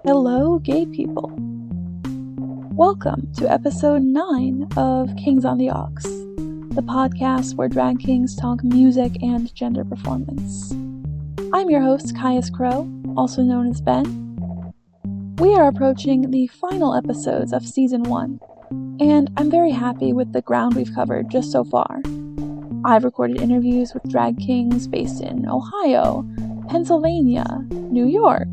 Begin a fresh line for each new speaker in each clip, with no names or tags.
Hello, gay people. Welcome to episode 9 of Kings on the Aux, the podcast where drag kings talk music and gender performance. I'm your host, Caius Crow, also known as Ben. We are approaching the final episodes of season 1, and I'm very happy with the ground we've covered just so far. I've recorded interviews with drag kings based in Ohio, Pennsylvania, New York,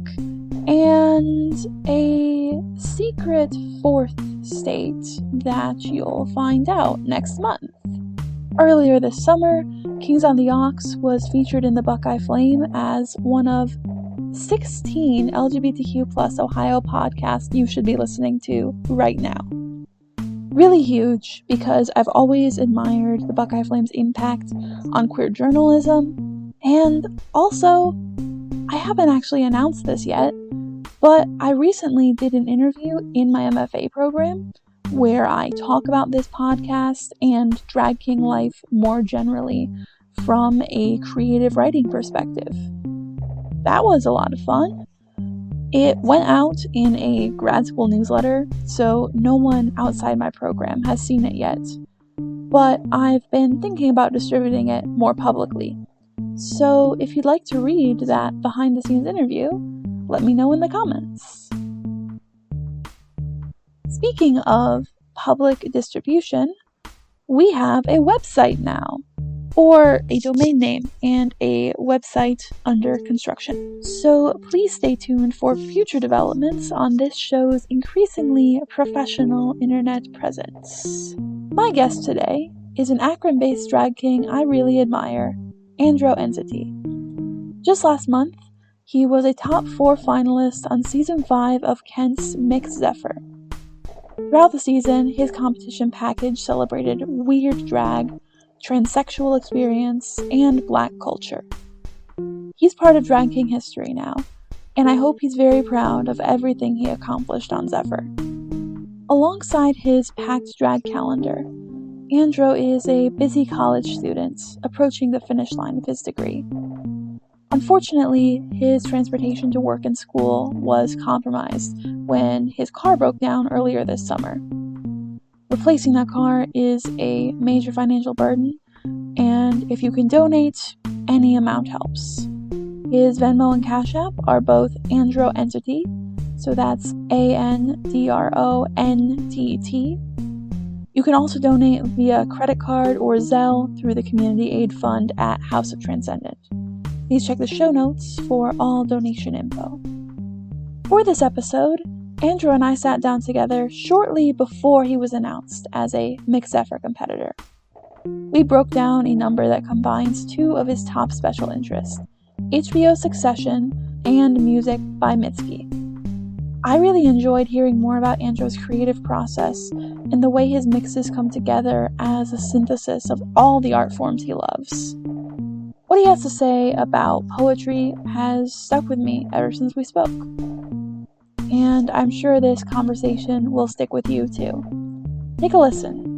and a secret 4th state that you'll find out next month. Earlier this summer, Kings on the Aux was featured in the Buckeye Flame as one of 16 LGBTQ+ Ohio podcasts you should be listening to right now. Really huge because I've always admired the Buckeye Flame's impact on queer journalism, and also, I haven't actually announced this yet, but I recently did an interview in my MFA program where I talk about this podcast and drag king life more generally from a creative writing perspective. That was a lot of fun. It went out in a grad school newsletter, so no one outside my program has seen it yet, but I've been thinking about distributing it more publicly. So if you'd like to read that behind-the-scenes interview, let me know in the comments. Speaking of public distribution, we have a website now, or a domain name and a website under construction. So please stay tuned for future developments on this show's increasingly professional internet presence. My guest today is an Akron-based drag king I really admire, AndroNTT. Just last month, he was a top 4 finalist on season 5 of Kent's Mixed Zephyr. Throughout the season, his competition package celebrated weird drag, transsexual experience, and black culture. He's part of drag king history now, and I hope he's very proud of everything he accomplished on Zephyr. Alongside his packed drag calendar, Andro is a busy college student approaching the finish line of his degree. Unfortunately, his transportation to work and school was compromised when his car broke down earlier this summer. Replacing that car is a major financial burden, and if you can donate, any amount helps. His Venmo and Cashapp are both AndroNTT, so that's AndroNTT. You can also donate via credit card or Zelle through the Community Aid Fund at House of Transcendent. Please check the show notes for all donation info. For this episode, Andro and I sat down together shortly before he was announced as a Mixed Zephyr competitor. We broke down a number that combines 2 of his top special interests, HBO Succession and music by Mitski. I really enjoyed hearing more about Andro's creative process and the way his mixes come together as a synthesis of all the art forms he loves. What he has to say about poetry has stuck with me ever since we spoke. And I'm sure this conversation will stick with you too. Take a listen.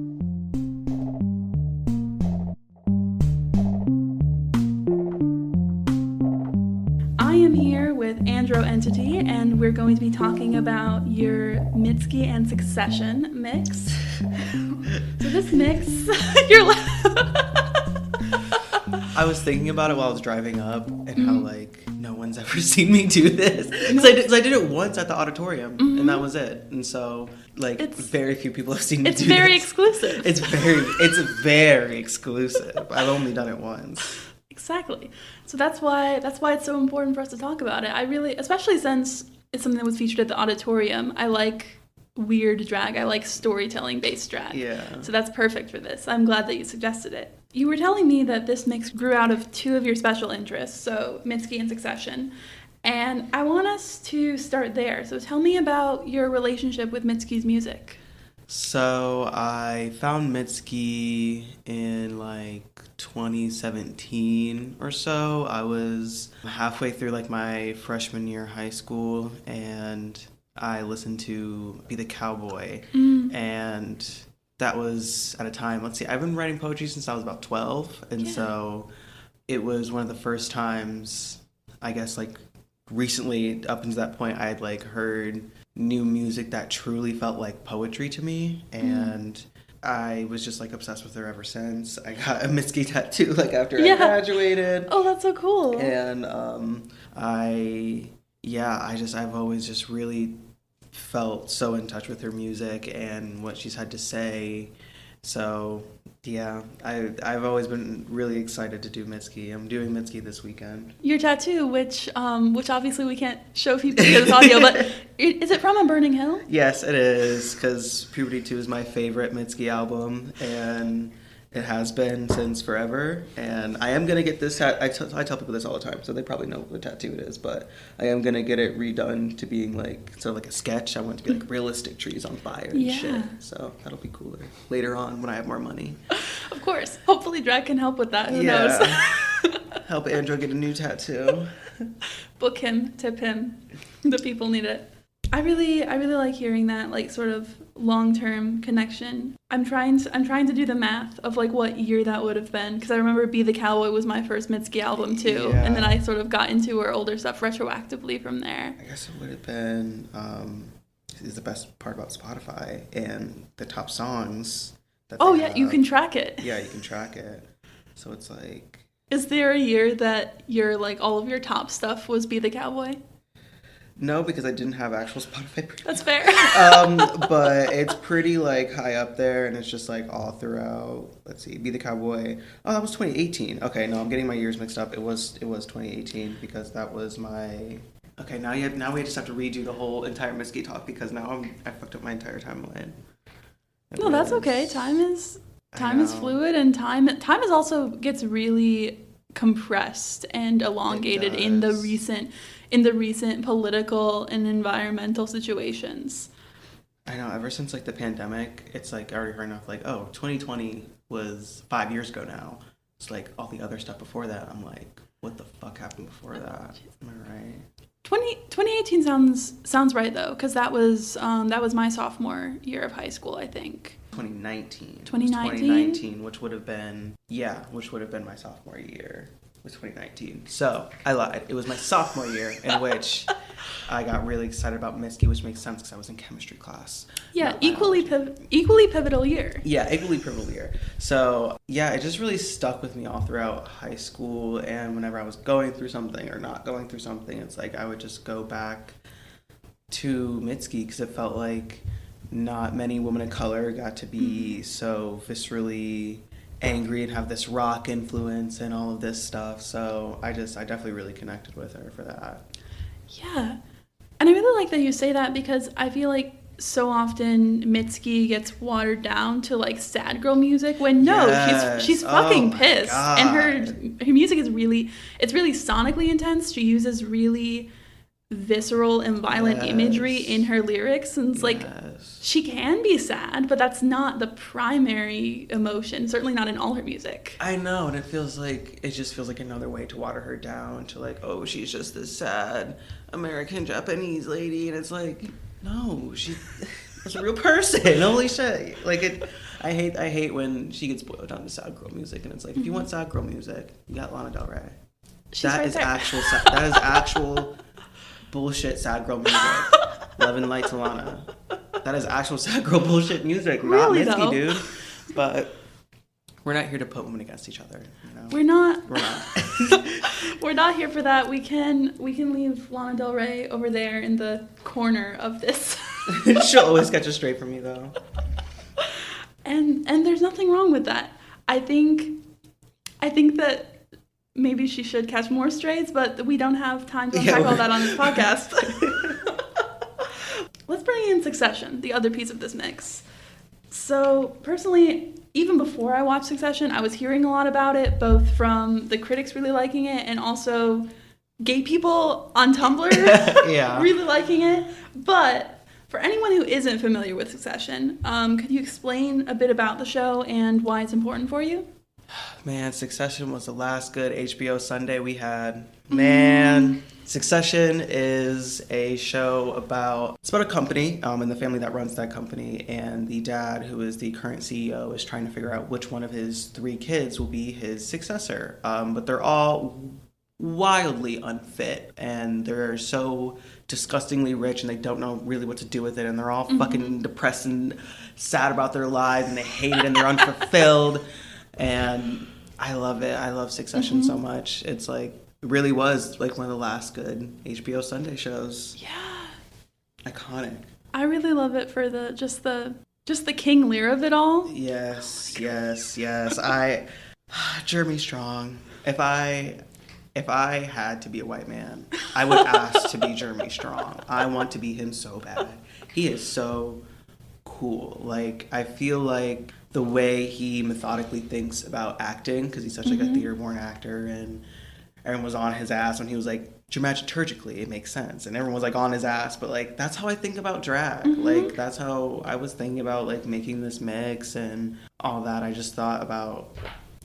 I am here with AndroNTT, and we're going to be talking about your Mitski and Succession mix. So this mix, you're
I was thinking about it while I was driving up and how, no one's ever seen me do this. Because I did it once at the Odditorium, and that was it. And so, very few people have seen me do this.
It's very exclusive.
It's very exclusive. I've only done it once.
Exactly. So that's why it's so important for us to talk about it. I really, especially since it's something that was featured at the Odditorium, I like weird drag. I like storytelling-based drag.
Yeah.
So that's perfect for this. I'm glad that you suggested it. You were telling me that this mix grew out of 2 of your special interests, so Mitski and Succession, and I want us to start there. So tell me about your relationship with Mitski's music.
So I found Mitski in 2017 or so. I was halfway through my freshman year of high school, and I listened to Be the Cowboy, and that was at a time, I've been writing poetry since I was about 12, and so it was one of the first times, I guess, recently, up until that point, I had like heard new music that truly felt like poetry to me, and I was just like obsessed with her ever since. I got a Mitski tattoo like after I graduated.
Oh, that's so cool.
And I've always just really felt so in touch with her music and what she's had to say. So yeah, I've always been really excited to do Mitski. I'm doing Mitski this weekend.
Your tattoo, which obviously we can't show people because it's audio, but is it from A Burning Hill?
Yes, it is, because Puberty 2 is my favorite Mitski album, and it has been since forever. And I am going to get this I tell people this all the time, so they probably know what tattoo it is, but I am going to get it redone to being like sort of like a sketch. I want it to be like realistic trees on fire and shit. So that'll be cooler later on when I have more money.
Of course. Hopefully Drag can help with that. Who knows?
Help Andro get a new tattoo.
Book him, tip him. The people need it. I really like hearing that, like, sort of long-term connection. I'm trying to do the math of like what year that would have been, because I remember Be the Cowboy was my first Mitski album too, and then I sort of got into her older stuff retroactively from there.
I guess it would have been is the best part about Spotify and the top songs that
you can track it.
Yeah, you can track it. So it's like,
is there a year that your like all of your top stuff was Be the Cowboy?
No, because I didn't have actual Spotify.
That's fair.
But it's pretty like high up there, and it's just like all throughout. Let's see, Be the Cowboy. Oh, that was 2018. Okay, no, I'm getting my years mixed up. It was 2018 because that was my. Okay, now we just have to redo the whole entire Mitski talk because now I fucked up my entire timeline.
No, that's okay. Time is fluid, and time is also gets really compressed and elongated in the recent political and environmental situations.
I know, ever since like the pandemic, it's like already heard enough like, oh, 2020 was 5 years ago now. It's like all the other stuff before that, I'm like, what the fuck happened before that? Am I right?
2018 sounds right though, because that was my sophomore year of high school, I think.
2019, which would have been my sophomore year. Was 2019. So I lied. It was my sophomore year in which I got really excited about Mitski, which makes sense because I was in chemistry class.
Yeah, equally pivotal year.
Yeah, equally pivotal year. So yeah, it just really stuck with me all throughout high school, and whenever I was going through something or not going through something, it's like I would just go back to Mitski because it felt like not many women of color got to be so viscerally angry and have this rock influence and all of this stuff. So I definitely really connected with her for that. Yeah.
And I really like that you say that, because I feel like so often Mitski gets watered down to like sad girl music when she's fucking pissed. God. And her music is really sonically intense. She uses really visceral and violent imagery in her lyrics, and it's like she can be sad, but that's not the primary emotion, certainly not in all her music.
I know, and it just feels like another way to water her down to like, oh, she's just this sad American Japanese lady, and it's like, no, she's a real person. Holy shit. Like I hate when she gets boiled down to sad girl music, and it's like, if you want sad girl music, you got Lana Del Rey. That is actual bullshit sad girl music. Love and Light to Lana. That is actual sad girl bullshit music,
really,
not Mitski, dude. But we're not here to put women against each other. You know?
We're not. We're not here for that. We can leave Lana Del Rey over there in the corner of this.
She'll always catch a straight from me though.
And there's nothing wrong with that. I think that maybe she should catch more strays, but we don't have time to unpack all that on this podcast. Let's bring in Succession, the other piece of this mix. So personally, even before I watched Succession, I was hearing a lot about it, both from the critics really liking it and also gay people on Tumblr really liking it. But for anyone who isn't familiar with Succession, could you explain a bit about the show and why it's important for you?
Man, Succession was the last good HBO Sunday we had. Man, Succession is a show it's about a company and the family that runs that company, and the dad, who is the current CEO, is trying to figure out which one of his 3 kids will be his successor. But they're all wildly unfit, and they're so disgustingly rich, and they don't know really what to do with it, and they're all fucking depressed and sad about their lives, and they hate it, and they're unfulfilled. And I love it. I love Succession so much. It's like, it really was like one of the last good HBO Sunday shows.
Yeah.
Iconic.
I really love it for just the King Lear of it all.
Yes. Jeremy Strong. If I had to be a white man, I would ask to be Jeremy Strong. I want to be him so bad. He is so cool. Like, I feel like the way he methodically thinks about acting, because he's such like a theater-born actor, and everyone was on his ass when he was like, dramaturgically, it makes sense. And everyone was like on his ass, but like, that's how I think about drag. Like, that's how I was thinking about like making this mix and all that. I just thought about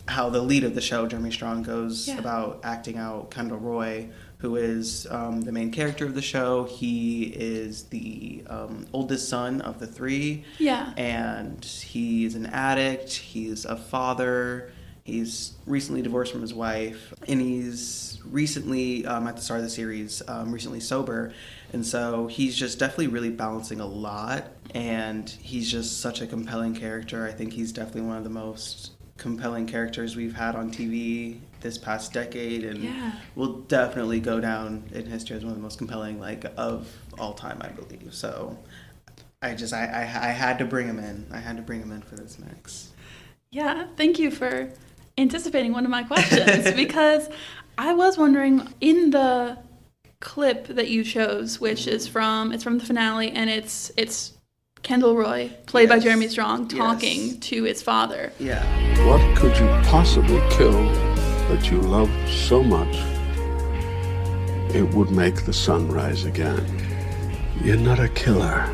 how the lead of the show, Jeremy Strong, goes about acting out Kendall Roy, who is the main character of the show. He is the oldest son of the three. Yeah. And he's an addict. He's a father. He's recently divorced from his wife. And he's recently, at the start of the series, recently sober. And so he's just definitely really balancing a lot. And he's just such a compelling character. I think he's definitely one of the most compelling characters we've had on TV this past decade, and will definitely go down in history as one of the most compelling, like, of all time, I believe. So I had to bring him in. I had to bring him in for this mix.
Yeah, thank you for anticipating one of my questions, because I was wondering, in the clip that you chose, which is from the finale, and it's Kendall Roy, played by Jeremy Strong, talking to his father.
Yeah.
What could you possibly kill that you loved so much it would make the sun rise again? You're not a killer.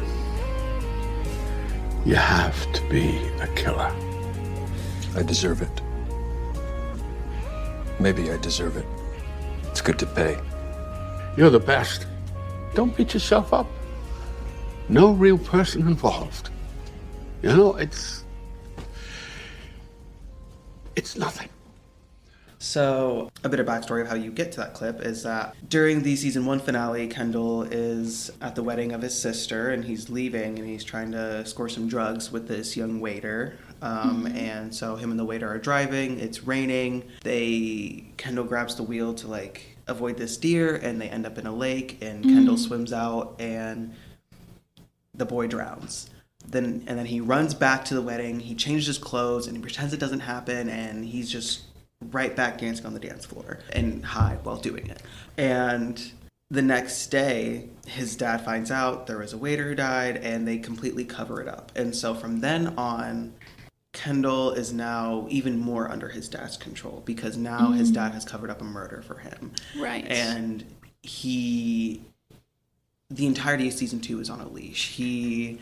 You have to be a killer.
I deserve it. Maybe I deserve it. It's good to pay.
You're the best. Don't beat yourself up. No real person involved. You know, it's nothing.
So, a bit of backstory of how you get to that clip is that during the season 1 finale, Kendall is at the wedding of his sister, and he's leaving, and he's trying to score some drugs with this young waiter. And so him and the waiter are driving. It's raining. Kendall grabs the wheel to like avoid this deer, and they end up in a lake. And Kendall swims out, and the boy drowns. And then he runs back to the wedding. He changes his clothes and he pretends it doesn't happen, and he's just right back dancing on the dance floor and high while doing it. And the next day, his dad finds out there was a waiter who died, and they completely cover it up. And so from then on, Kendall is now even more under his dad's control, because now his dad has covered up a murder for him. Right. And the entirety of season 2 is on a leash. He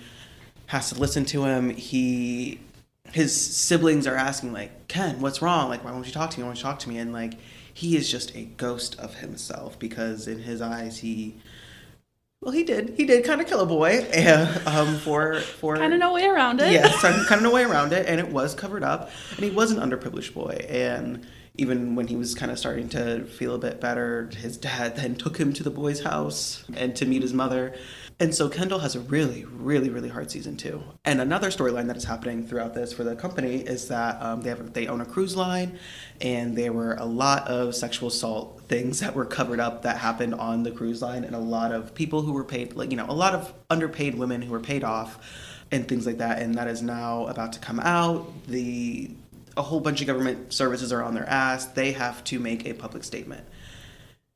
has to listen to him. His siblings are asking, like, Ken, what's wrong? Like, why won't you talk to me? Why won't you talk to me? And, like, he is just a ghost of himself, because in his eyes, he did kind of kill a boy, for
kind of no way around it.
Yeah, kind of no way around it, and it was covered up, and he was an underprivileged boy, and even when he was kind of starting to feel a bit better, his dad then took him to the boy's house and to meet his mother. And so Kendall has a really, really, really hard season 2. And another storyline that is happening throughout this for the company is that they own a cruise line, and there were a lot of sexual assault things that were covered up that happened on the cruise line, and a lot of people who were paid, like, you know, a lot of underpaid women who were paid off and things like that. And that is now about to come out. A whole bunch of government services are on their ass. They have to make a public statement.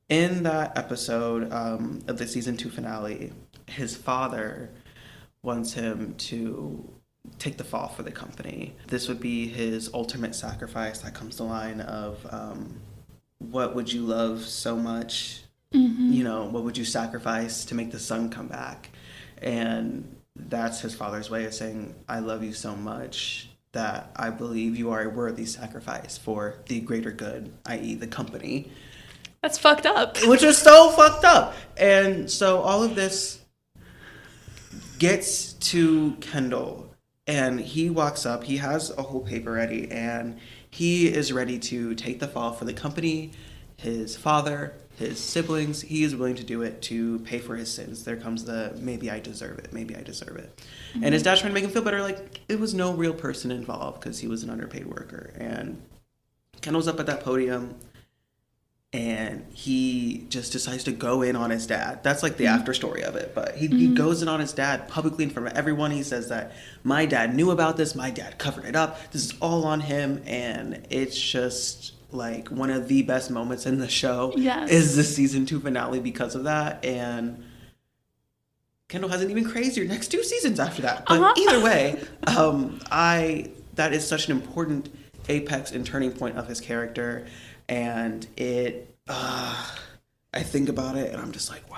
In that episode of the season 2 finale, his father wants him to take the fall for the company. This would be his ultimate sacrifice. That comes the line of, what would you love so much? You know, what would you sacrifice to make the sun come back? And that's his father's way of saying, I love you so much that I believe you are a worthy sacrifice for the greater good, i.e. the company.
That's fucked up.
Which is so fucked up. And so all of this gets to Kendall, and he walks up, he has a whole paper ready, and he is ready to take the fall for the company, his father, his siblings. He is willing to do it to pay for his sins. There comes the maybe I deserve it. Mm-hmm. And his dad's trying to make him feel better. Like, it was no real person involved because he was an underpaid worker. And Kendall's up at that podium, and he just decides to go in on his dad. That's like the after story of it. But he goes in on his dad publicly in front of everyone. He says that my dad knew about this. My dad covered it up. This is all on him. And it's just like one of the best moments in the show is the season 2 finale because of that. And Kendall has an even crazier next 2 seasons after that. But either way, that is such an important apex and turning point of his character. And I think about it and I'm just like, wow.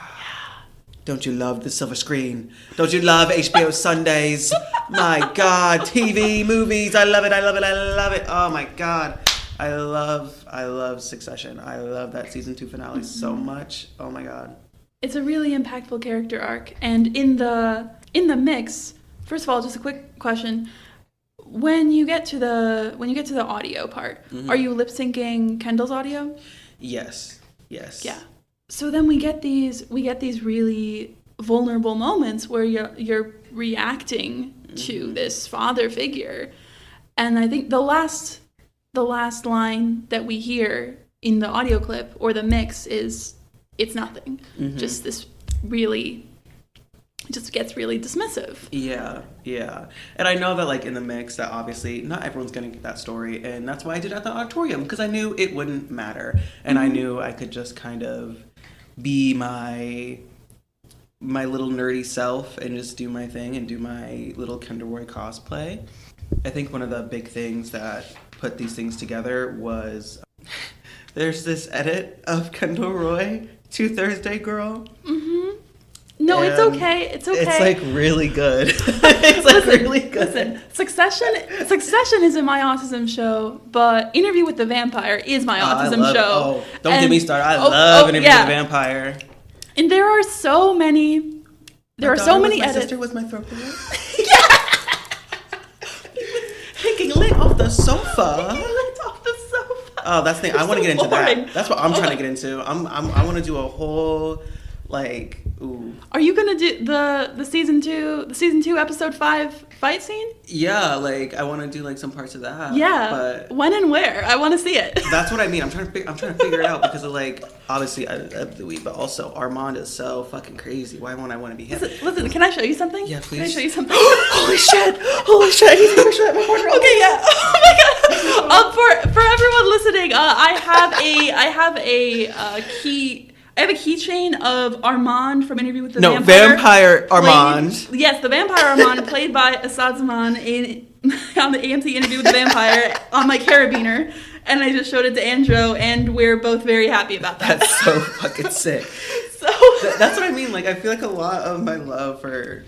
Don't you love the silver screen? Don't you love HBO Sundays? My God, TV, movies, I love it. Oh my God. I love Succession. I love that season 2 finale so much. Oh my God.
It's a really impactful character arc. And in the mix, first of all, just a quick question. When you get to the audio part, are you lip syncing Kendall's audio?
Yes. Yeah.
So then we get these really vulnerable moments where you're reacting to this father figure. And I think the last line that we hear in the audio clip or the mix is, it's nothing. Just this really, it just gets really dismissive.
Yeah. And I know that like in the mix that obviously not everyone's going to get that story. And that's why I did it at the Odditorium, because I knew it wouldn't matter. And I knew I could just kind of be my little nerdy self and just do my thing and do my little Kendall Roy cosplay. I think one of the big things that put these things together was there's this edit of Kendall Roy to Thursday Girl.
No, it's okay. It's
like really good. It's really good.
Listen, Succession isn't my autism show, but Interview with the Vampire is my autism show.
Don't get me started. I love Interview with the Vampire.
And there are so many. There are so many edits.
My sister was my throat player. Picking lit off the sofa. Oh, that's the thing. I want to get into that. That's what I'm trying to get into. I want to do a whole like. Ooh.
Are you gonna do the season 2 episode 5 fight scene?
Yeah, like I want to do like some parts of that.
Yeah.
But
when and where? I want to see it.
That's what I mean. I'm trying to figure it out because of like obviously but also Armand is so fucking crazy. Why won't I want to be him?
Listen, can I show you something?
Yeah, please.
Can I show you something?
Holy shit! I need to take a picture of my corner.
Okay, yeah. Oh my God. For everyone listening, I have a key. I have a keychain of Armand from Interview with the Vampire.
Vampire Armand.
Yes, the Vampire Armand, played by Asad Zaman on the AMC Interview with the Vampire on my carabiner. And I just showed it to Andro, and we're both very happy about that.
That's so fucking sick. That's what I mean. Like, I feel like a lot of my love for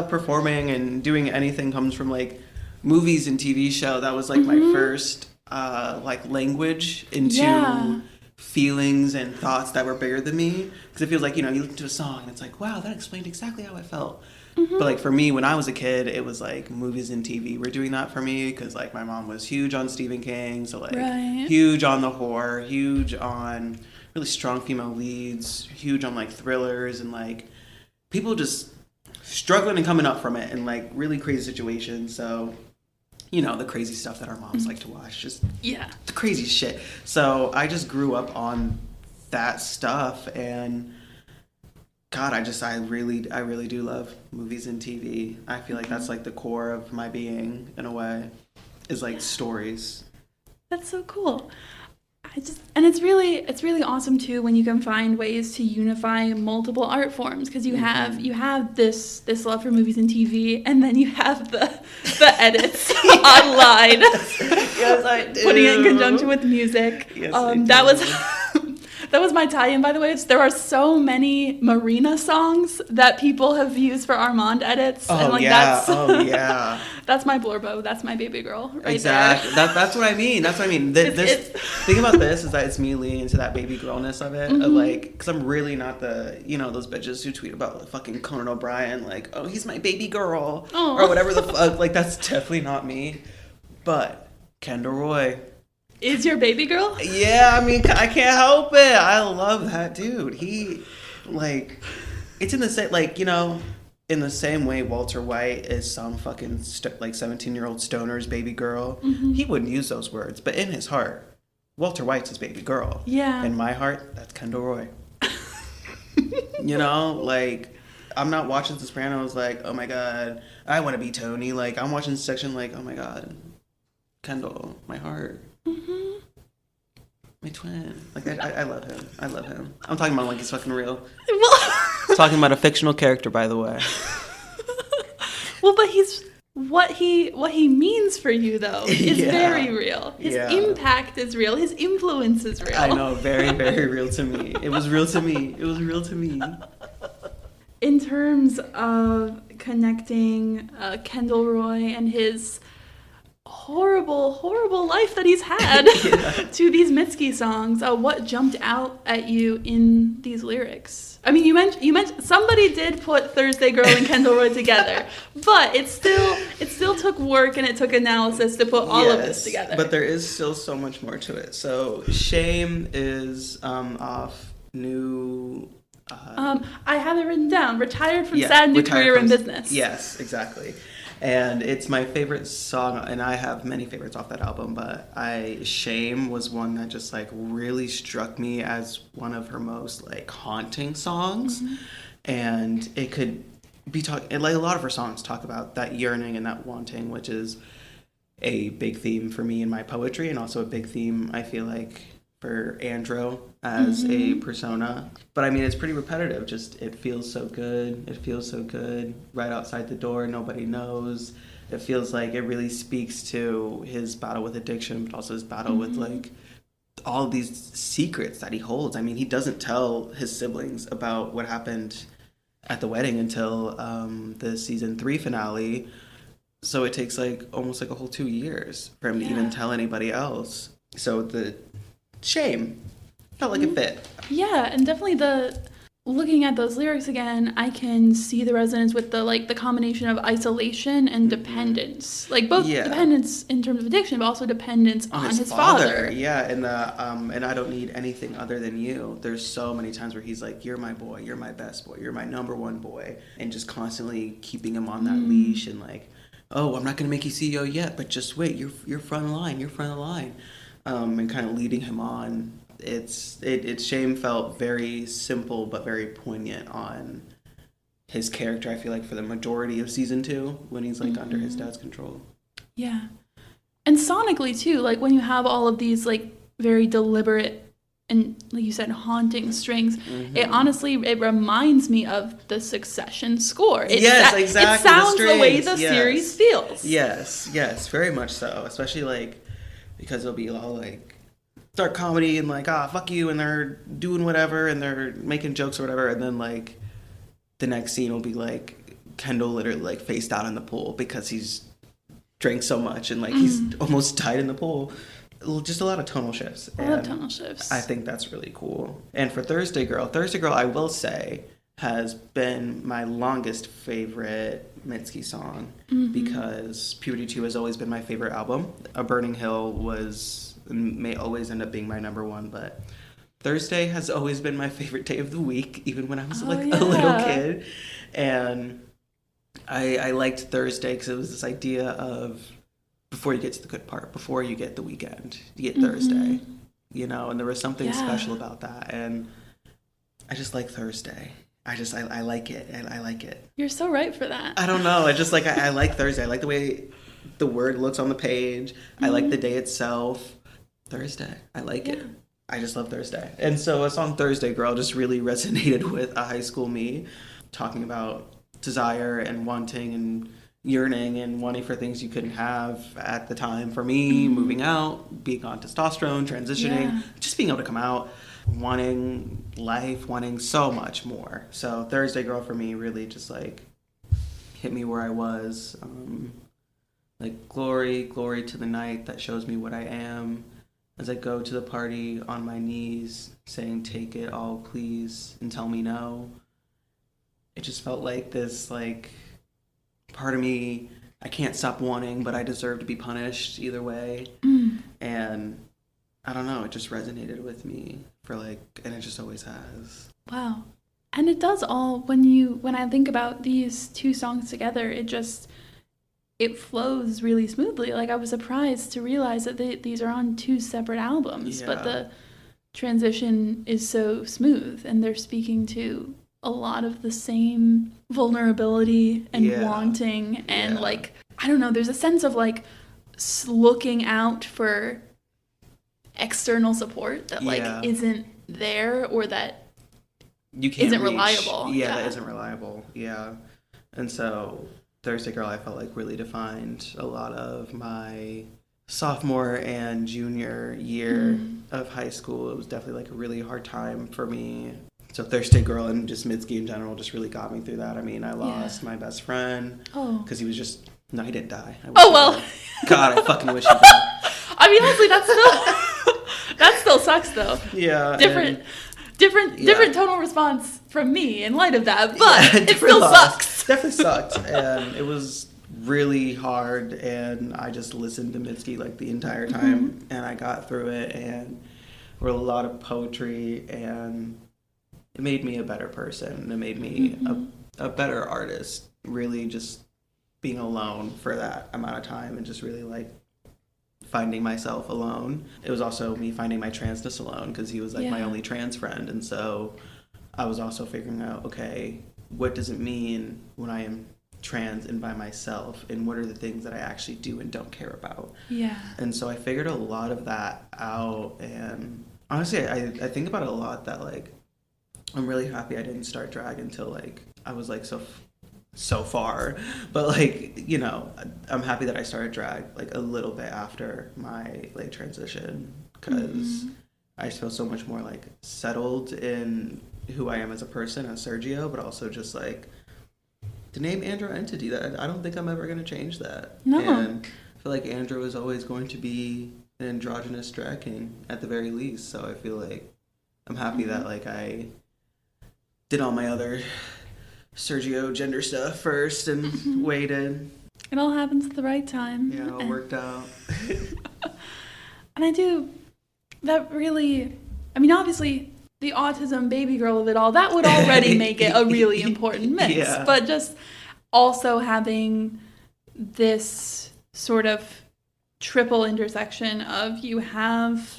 performing and doing anything comes from, like, movies and TV show. That was, like, my first, like, language into... feelings and thoughts that were bigger than me, because it feels like, you know, you listen to a song and it's like, wow, that explained exactly how I felt. But like for me, when I was a kid, it was like movies and TV were doing that for me, because like my mom was huge on Stephen King, so like huge on the horror, huge on really strong female leads, huge on like thrillers and like people just struggling and coming up from it in like really crazy situations. So you know, the crazy stuff that our moms like to watch, just the crazy shit. So I just grew up on that stuff, and God, I really do love movies and TV. I feel like that's like the core of my being in a way, is like stories.
That's so cool. And it's really awesome too when you can find ways to unify multiple art forms, because you have this love for movies and TV, and then you have the edits online.
Yes, I do.
Putting it in conjunction with music.
Yes,
that was my tie-in, by the way. There are so many Marina songs that people have used for Armand edits.
Oh,
and like
yeah.
That's my Blorbo. That's my baby girl right
exactly.
there.
That's what I mean. Thing about this is that it's me leaning into that baby girlness of it. Of like, because I'm really not the, you know, those bitches who tweet about like, fucking Conan O'Brien, like, oh, he's my baby girl. Or whatever the fuck. Like, that's definitely not me. But Kendall Roy.
is your baby girl?
Yeah, I mean, I can't help it. I love that dude. He, like, it's in the same, like, you know, in the same way Walter White is some fucking, 17-year-old stoner's baby girl. He wouldn't use those words, but in his heart, Walter White's his baby girl.
Yeah.
In my heart, that's Kendall Roy. You know, like, I'm not watching Sopranos like, oh my god, I want to be Tony. Like, I'm watching Section like, oh my god, Kendall, my heart. My twin. Like, I love him. I love him. I'm talking about like he's fucking real. Talking about a fictional character, by the way.
Well, but what he means for you though is very real. His impact is real. His influence is real.
I know, very, very real to me. It was real to me. It was real to me.
In terms of connecting Kendall Roy and his horrible life that he's had to these Mitski songs, what jumped out at you in these lyrics? I mean, you mentioned somebody did put Thursday Girl and Kendall Roy together, but it still took work and it took analysis to put all of this together.
But there is still so much more to it. So Shame is off new.
I have it written down. Retired from sad new career in business.
Yes, exactly. And it's my favorite song, and I have many favorites off that album, but Shame was one that just like really struck me as one of her most like haunting songs. And it could be like a lot of her songs talk about that yearning and that wanting, which is a big theme for me in my poetry, and also a big theme I feel like for Andro as a persona. But I mean, it's pretty repetitive. Just, it feels so good. It feels so good. Right outside the door, nobody knows. It feels like it really speaks to his battle with addiction, but also his battle with like all these secrets that he holds. I mean, he doesn't tell his siblings about what happened at the wedding until the season 3 finale. So it takes like almost like a whole 2 years for him to even tell anybody else. So the Shame felt like it fit. Yeah,
and definitely looking at those lyrics again, I can see the resonance with the combination of isolation and dependence. Like both dependence in terms of addiction, but also dependence on his father.
Yeah, and and I don't need anything other than you. There's so many times where he's like, you're my boy, you're my best boy, you're my number one boy, and just constantly keeping him on that leash and like, oh, I'm not gonna make you CEO yet, but just wait, you're front of line, you're front of line. And kind of leading him on. It's Shame felt very simple but very poignant on his character, I feel like, for the majority of season 2 when he's like under his dad's control.
Yeah. And sonically too, like when you have all of these like very deliberate and like you said, haunting strings, it honestly, it reminds me of the Succession score.
Yes, exactly.
It sounds the way the series feels.
Yes, very much so. Especially like because it'll be all like dark comedy and like, fuck you, and they're doing whatever and they're making jokes or whatever, and then like the next scene will be like Kendall literally like face down in the pool because he's drank so much and like he's almost died in the pool. Just a lot of tonal shifts.
A lot of tonal shifts.
I think that's really cool. And for Thursday Girl, I will say has been my longest favorite Mitski song because Puberty 2 has always been my favorite album. A Burning Hill may always end up being my number one, but Thursday has always been my favorite day of the week, even when I was a little kid. And I liked Thursday because it was this idea of before you get to the good part, before you get the weekend, you get Thursday, you know, and there was something special about that. And I just like Thursday. I like it, and I like it.
You're so right for that.
I don't know. I just like, I like Thursday. I like the way the word looks on the page. I like the day itself. Thursday. I like it. I just love Thursday. And so a song Thursday Girl just really resonated with a high school me, talking about desire and wanting and yearning and wanting for things you couldn't have at the time. For me, moving out, being on testosterone, transitioning, just being able to come out, wanting life, wanting so much more. So Thursday Girl for me really just like hit me where I was. Like glory to the night that shows me what I am as I go to the party on my knees saying take it all please and tell me no. It just felt like this like part of me I can't stop wanting, but I deserve to be punished either way. And I don't know, it just resonated with me and it just always has.
Wow. And it does all, when I think about these two songs together, it flows really smoothly. Like, I was surprised to realize that these are on two separate albums, but the transition is so smooth, and they're speaking to a lot of the same vulnerability and wanting, and like, I don't know, there's a sense of like looking out for external support that like isn't there, or that
you can't
isn't
reach.
Reliable.
That isn't reliable. And so Thursday Girl, I felt like really defined a lot of my sophomore and junior year of high school. It was definitely like a really hard time for me. So Thursday Girl and just Mitski in general just really got me through that. I mean, I lost my best friend because he was just, no, he didn't die.
Well.
God, I fucking wish he died.
I mean, honestly, that still sucks though.
Yeah.
Different tonal response from me in light of that, but it still sucks.
Definitely sucked. And it was really hard, and I just listened to Mitski like the entire time, and I got through it, and wrote a lot of poetry, and it made me a better person. It made me a better artist, really just being alone for that amount of time and just really like finding myself alone. It was also me finding my transness alone, because he was like my only trans friend. And so I was also figuring out, okay, what does it mean when I am trans and by myself, and what are the things that I actually do and don't care about? Yeah. And so I figured a lot of that out, and honestly, I think about it a lot, that like I'm really happy I didn't start drag until like I was like so far, but like, you know, I'm happy that I started drag like a little bit after my like transition, because I feel so much more like settled in who I am as a person, as Sergio, but also just like the name AndroNTT, that I don't think I'm ever going to change that. No. And I feel like Andro is always going to be an androgynous drag king at the very least. So I feel like I'm happy that like I did all my other Sergio gender stuff first and waited.
It all happens at the right time.
Yeah, it all worked out.
And I do, that really, I mean, obviously the autism baby girl of it all, that would already make it a really important mix. Yeah. But just also having this sort of triple intersection of you have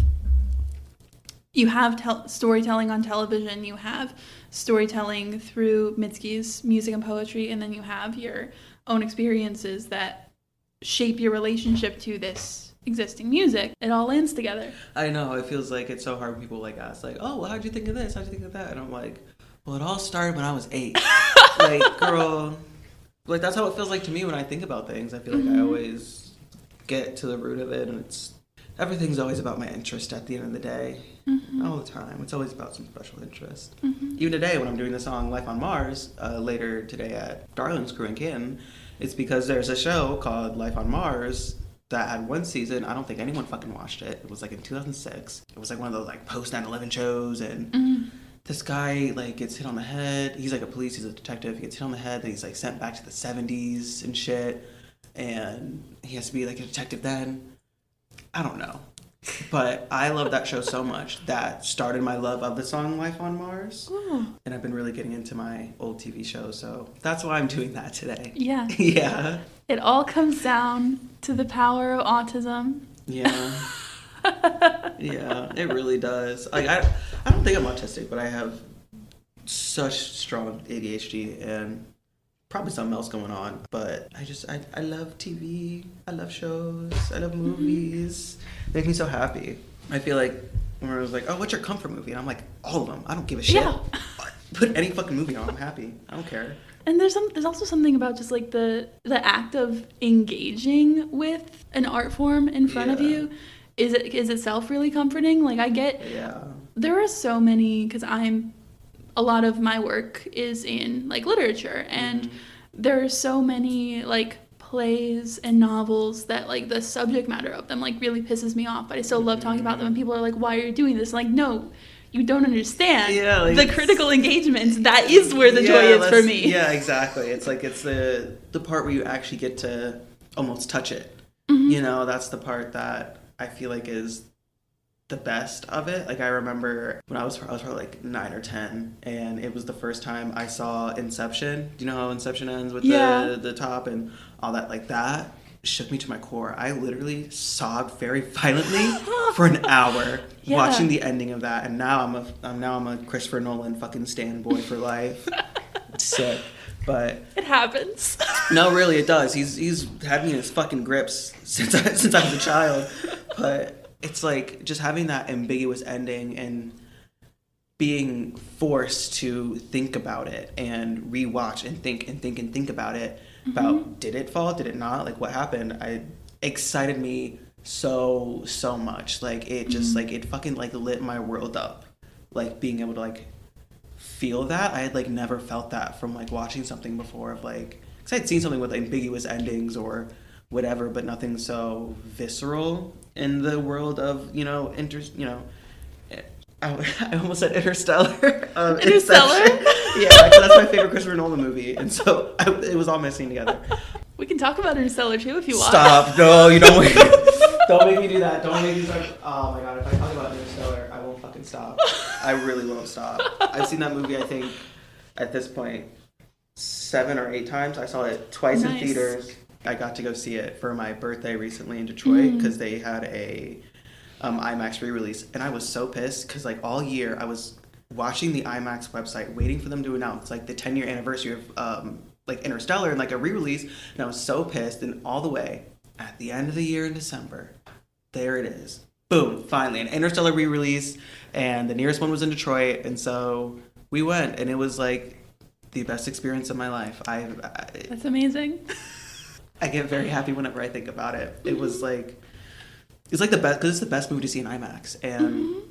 storytelling on television, you have storytelling through Mitski's music and poetry, and then you have your own experiences that shape your relationship to this existing music. It all lands together.
I know, it feels like it's so hard when people like ask like, oh, well, how'd you think of this? How'd you think of that? And I'm like, well, it all started when I was 8. Like, girl, like that's how it feels like to me when I think about things. I feel like I always get to the root of it, and everything's always about my interest at the end of the day. All the time. It's always about some special interest. Even today when I'm doing the song Life on Mars, later today at Darlin's Crew in Canton, it's because there's a show called Life on Mars that had one season. I don't think anyone fucking watched it. It was like in 2006. It was like one of those like post 9/11 shows, and this guy like gets hit on the head. He's like a police, he's a detective. He gets hit on the head, then he's like sent back to the 70s and shit, and he has to be like a detective then. I don't know. But I love that show so much. That started my love of the song Life on Mars. Ooh. And I've been really getting into my old TV shows, so that's why I'm doing that today. Yeah. Yeah.
It all comes down to the power of autism.
Yeah. Yeah, it really does. Like I don't think I'm autistic, but I have such strong ADHD and probably something else going on, but I love TV, I love shows, I love movies. They make me so happy. I feel like when I was like, oh, what's your comfort movie? And I'm like, all of them. I don't give a shit. Yeah. Put any fucking movie on, I'm happy. I don't care.
And there's also something about just like the act of engaging with an art form in front of you is itself really comforting. Like I get, there are so many, because a lot of my work is in like literature, and there are so many like plays and novels that like the subject matter of them like really pisses me off, but I still love talking about them, and people are like, why are you doing this? Like, no, you don't understand the critical engagement. That is where the joy is for me.
Yeah, exactly. It's like it's the part where you actually get to almost touch it. You know, that's the part that I feel like is the best of it. Like I remember when I was probably like 9 or 10, and it was the first time I saw Inception. Do you know how Inception ends with the top and all that? Like that shook me to my core. I literally sobbed very violently for an hour watching the ending of that, and now I'm a Christopher Nolan fucking stan boy for life. Sick. But
it happens.
No, really, it does. He's had me in his fucking grips since I was a child. But it's like just having that ambiguous ending and being forced to think about it and rewatch and think about it. About did it fall? Did it not? Like what happened? It excited me so much. Like it just like it fucking like lit my world up. Like being able to like feel that. I had like never felt that from like watching something before of like, because I'd seen something with ambiguous endings or whatever, but nothing so visceral in the world of I almost said Interstellar.
Interstellar?
Yeah, because that's my favorite Christopher Nolan movie, and so it was all mixing together.
We can talk about Interstellar too if you want.
Stop! No, you don't. Don't make me do that. Don't make me start. Oh my god! If I talk about Interstellar, I won't fucking stop. I really won't stop. I've seen that movie. I think at this point 7 or 8 times. I saw it twice in theaters. I got to go see it for my birthday recently in Detroit because they had a IMAX re-release, and I was so pissed because like all year I was watching the IMAX website waiting for them to announce like the 10-year anniversary of like Interstellar and like a re-release, and I was so pissed, and all the way at the end of the year in December, there it is, boom, finally an Interstellar re-release, and the nearest one was in Detroit, and so we went, and it was like the best experience of my life.
That's amazing.
I get very happy whenever I think about it. It was like it's like the best, because it's the best movie to see in IMAX, and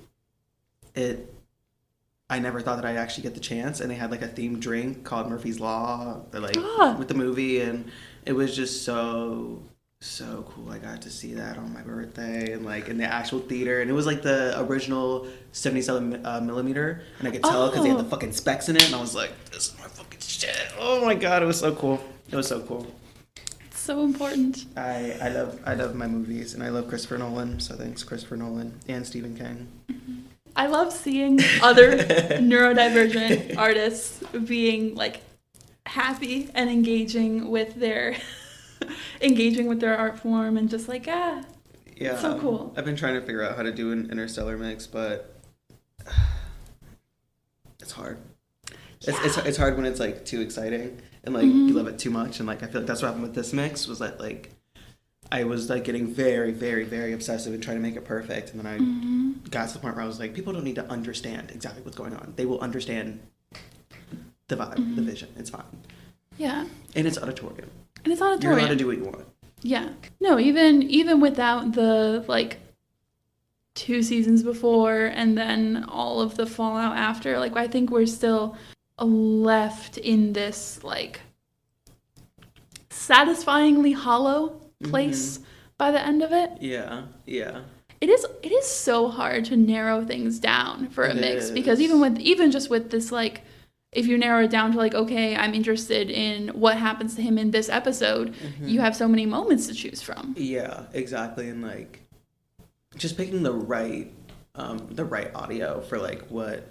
I never thought that I'd actually get the chance, and they had like a themed drink called Murphy's Law, with the movie, and it was just so cool. I got to see that on my birthday, and like in the actual theater, and it was like the original 77 millimeter, and I could tell because they had the fucking specs in it, and I was like, this is my fucking shit. Oh my god, it was so cool. It was so cool.
So important.
I love my movies, and I love Christopher Nolan, so thanks Christopher Nolan and Stephen King.
I love seeing other neurodivergent artists being like happy and engaging with their art form, and just like it's so cool.
I've been trying to figure out how to do an Interstellar mix, but it's hard. It's hard when it's like too exciting and like you love it too much, and like I feel like that's what happened with this mix, was that like I was like getting very, very, very obsessive and trying to make it perfect, and then I got to the point where I was like, people don't need to understand exactly what's going on. They will understand the vibe, the vision. It's fine.
Yeah.
And it's Odditorium.
You're
allowed to do what you want.
Yeah. No, even without the like 2 seasons before and then all of the fallout after, like I think we're still left in this like satisfyingly hollow place by the end of it.
Yeah.
It is so hard to narrow things down for a mix, because even just with this, like, if you narrow it down to like, okay, I'm interested in what happens to him in this episode, you have so many moments to choose from. Yeah,
exactly. And like just picking the right audio for like what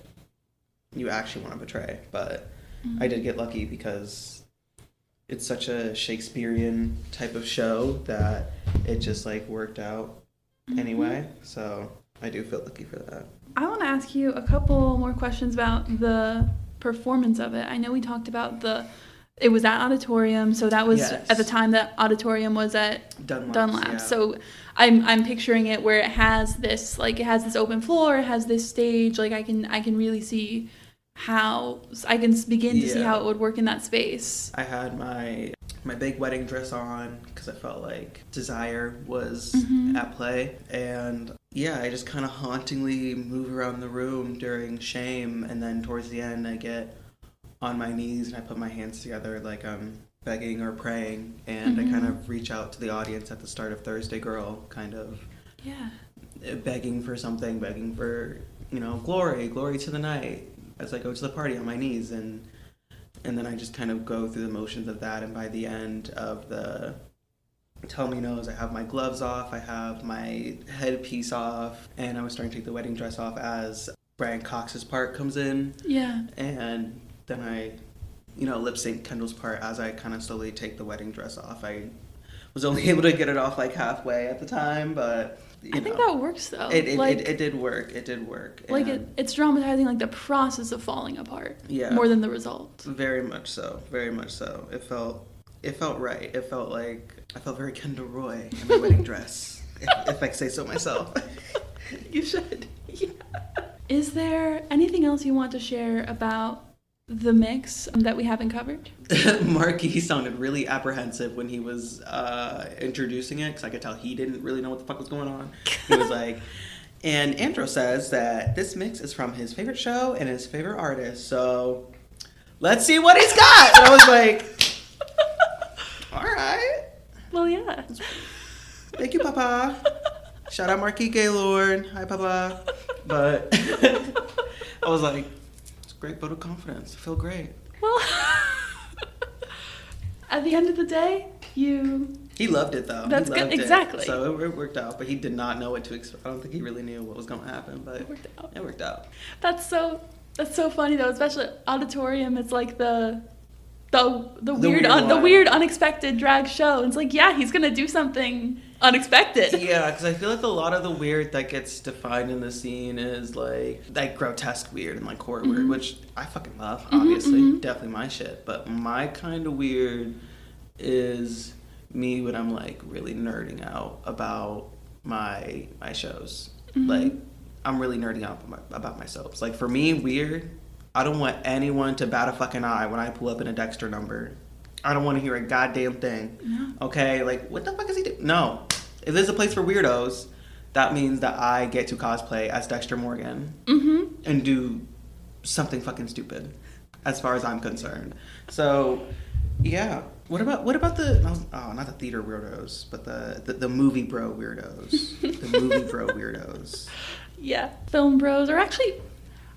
you actually want to portray. But I did get lucky because it's such a Shakespearean type of show that it just like worked out anyway. So I do feel lucky for that.
I want to ask you a couple more questions about the performance of it. I know we talked about it was at Odditorium, so that was at the time that Odditorium was at Dunlap. Yeah. So I'm picturing it where it has this open floor, it has this stage, like I can really see how I can begin to see how it would work in that space.
I had my big wedding dress on because I felt like desire was at play, and I just kind of hauntingly move around the room during shame, and then towards the end I get on my knees and I put my hands together like I'm begging or praying, and I kind of reach out to the audience at the start of Thursday Girl, kind of begging for something, begging for glory to the night as I go to the party on my knees, and then I just kind of go through the motions of that, and by the end of the tell me knows I have my gloves off, I have my headpiece off, and I was starting to take the wedding dress off as Brian Cox's part comes in.
Yeah.
And then I, lip sync Kendall's part as I kind of slowly take the wedding dress off. I was only able to get it off like halfway at the time, but
I think that works though.
It did work. It did work.
Like it's dramatizing like the process of falling apart.
Yeah.
More than the result.
Very much so. Very much so. It felt right. It felt like I felt very Kendall Roy in my wedding dress, if I say so myself.
You should. Yeah. Is there anything else you want to share about the mix that we haven't covered?
Marky sounded really apprehensive when he was introducing it, because I could tell he didn't really know what the fuck was going on. He was like, and Andro says that this mix is from his favorite show and his favorite artist, so let's see what he's got. And I was like, all right.
Well, yeah.
Thank you, Papa. Shout out Marquis Gaylord. Hi, Papa. But I was like, it's a great vote of confidence. I feel great.
Well, at the end of the day,
He loved it, though.
That's good. Exactly.
So it worked out, but he did not know what to expect. I don't think he really knew what was going to happen, but
it worked out.
It worked out.
That's so funny, though, especially Odditorium. It's like the weird unexpected drag show. It's like, yeah, he's gonna do something unexpected.
Yeah, because I feel like a lot of the weird that gets defined in the scene is like grotesque weird and like horror weird, which I fucking love, obviously. Definitely my shit. But my kind of weird is me when I'm like really nerding out about my shows. Like I'm really nerding out about my soaps. Like for me, weird, I don't want anyone to bat a fucking eye when I pull up in a Dexter number. I don't want to hear a goddamn thing. No. Okay, like what the fuck is he doing? No. If there's a place for weirdos, that means that I get to cosplay as Dexter Morgan and do something fucking stupid, as far as I'm concerned. So, yeah. What about the not the theater weirdos, but the movie bro weirdos, the movie bro weirdos.
Yeah, film bros, or actually,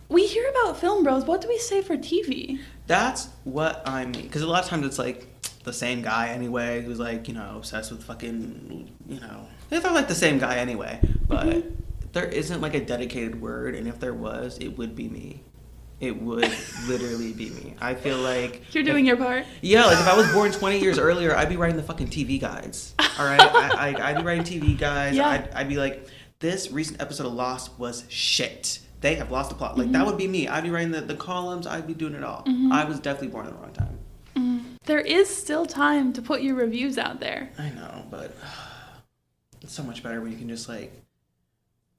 we hear about film bros. What do we say for TV?
That's what I mean, because a lot of times it's like the same guy anyway, who's like, obsessed with fucking, they're like the same guy anyway, but there isn't like a dedicated word, and if there was, it would be me. It would literally be me. I feel like
you're doing your part.
Yeah, like if I was born 20 years earlier, I'd be writing the fucking TV guides. All right, I'd be writing TV guides. Yeah. I'd be like, this recent episode of Lost was shit. They have lost the plot. Like that would be me. I'd be writing the columns. I'd be doing it all. I was definitely born at the wrong time.
There is still time to put your reviews out there.
I know, but it's so much better when you can just like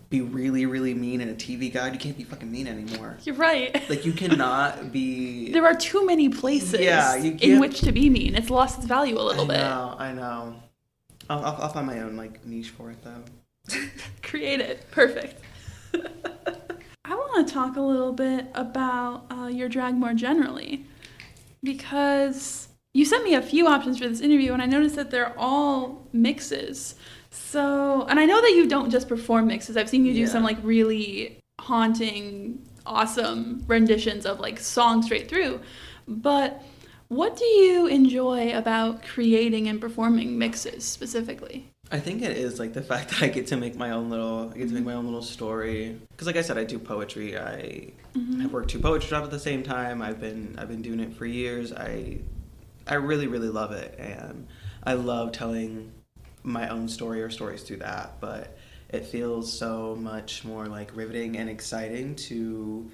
be really, really mean in a TV guide. You can't be fucking mean anymore.
You're right.
Like you cannot be.
There are too many places in which to be mean. It's lost its value a little bit.
I know. I'll find my own like niche for it though.
Create it. Perfect. I want to talk a little bit about your drag more generally, because you sent me a few options for this interview, and I noticed that they're all mixes. So, and I know that you don't just perform mixes. I've seen you do some like really haunting, awesome renditions of like songs straight through. But what do you enjoy about creating and performing mixes specifically?
I think it is like the fact that I get to make my own little story. Because like I said, I do poetry. I have worked 2 poetry jobs at the same time. I've been doing it for years. I really, really love it, and I love telling my own story or stories through that. But it feels so much more like riveting and exciting to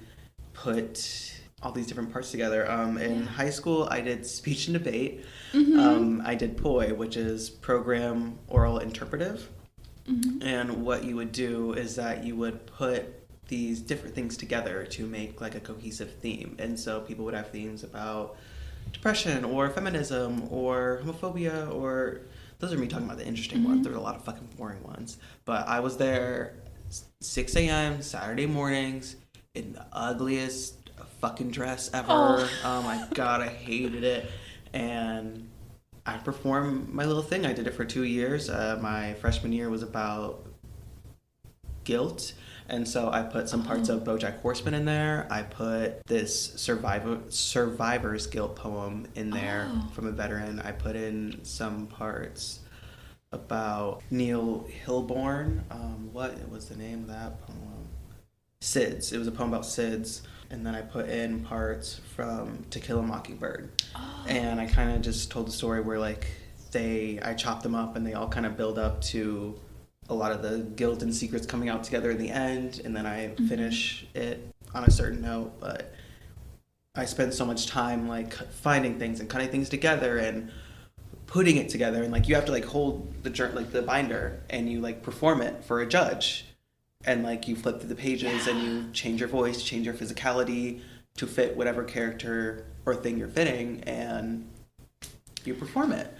put all these different parts together. In high school, I did speech and debate. I did POI, which is program oral interpretive. And what you would do is that you would put these different things together to make like a cohesive theme. And so people would have themes about depression or feminism or homophobia, or those are me talking about the interesting ones. There's a lot of fucking boring ones. But I was there 6 a.m. Saturday mornings in the ugliest fucking dress ever. Oh my god, I hated it. And I performed my little thing. I did it for 2 years. My freshman year was about guilt, and so I put some parts of BoJack Horseman in there. I put this survivor's guilt poem in there from a veteran. I put in some parts about Neil Hilborn. What was the name of that poem? SIDS. It was a poem about SIDS. And then I put in parts from To Kill a Mockingbird. Oh. And I kind of just told the story where, like, I chopped them up and they all kind of build up to a lot of the guilt and secrets coming out together in the end. And then I finish it on a certain note. But I spent so much time, like, finding things and cutting things together and putting it together. And, like, you have to, like, hold the binder and you, like, perform it for a judge. And, like, you flip through the pages and you change your voice, change your physicality to fit whatever character or thing you're fitting, and you perform it.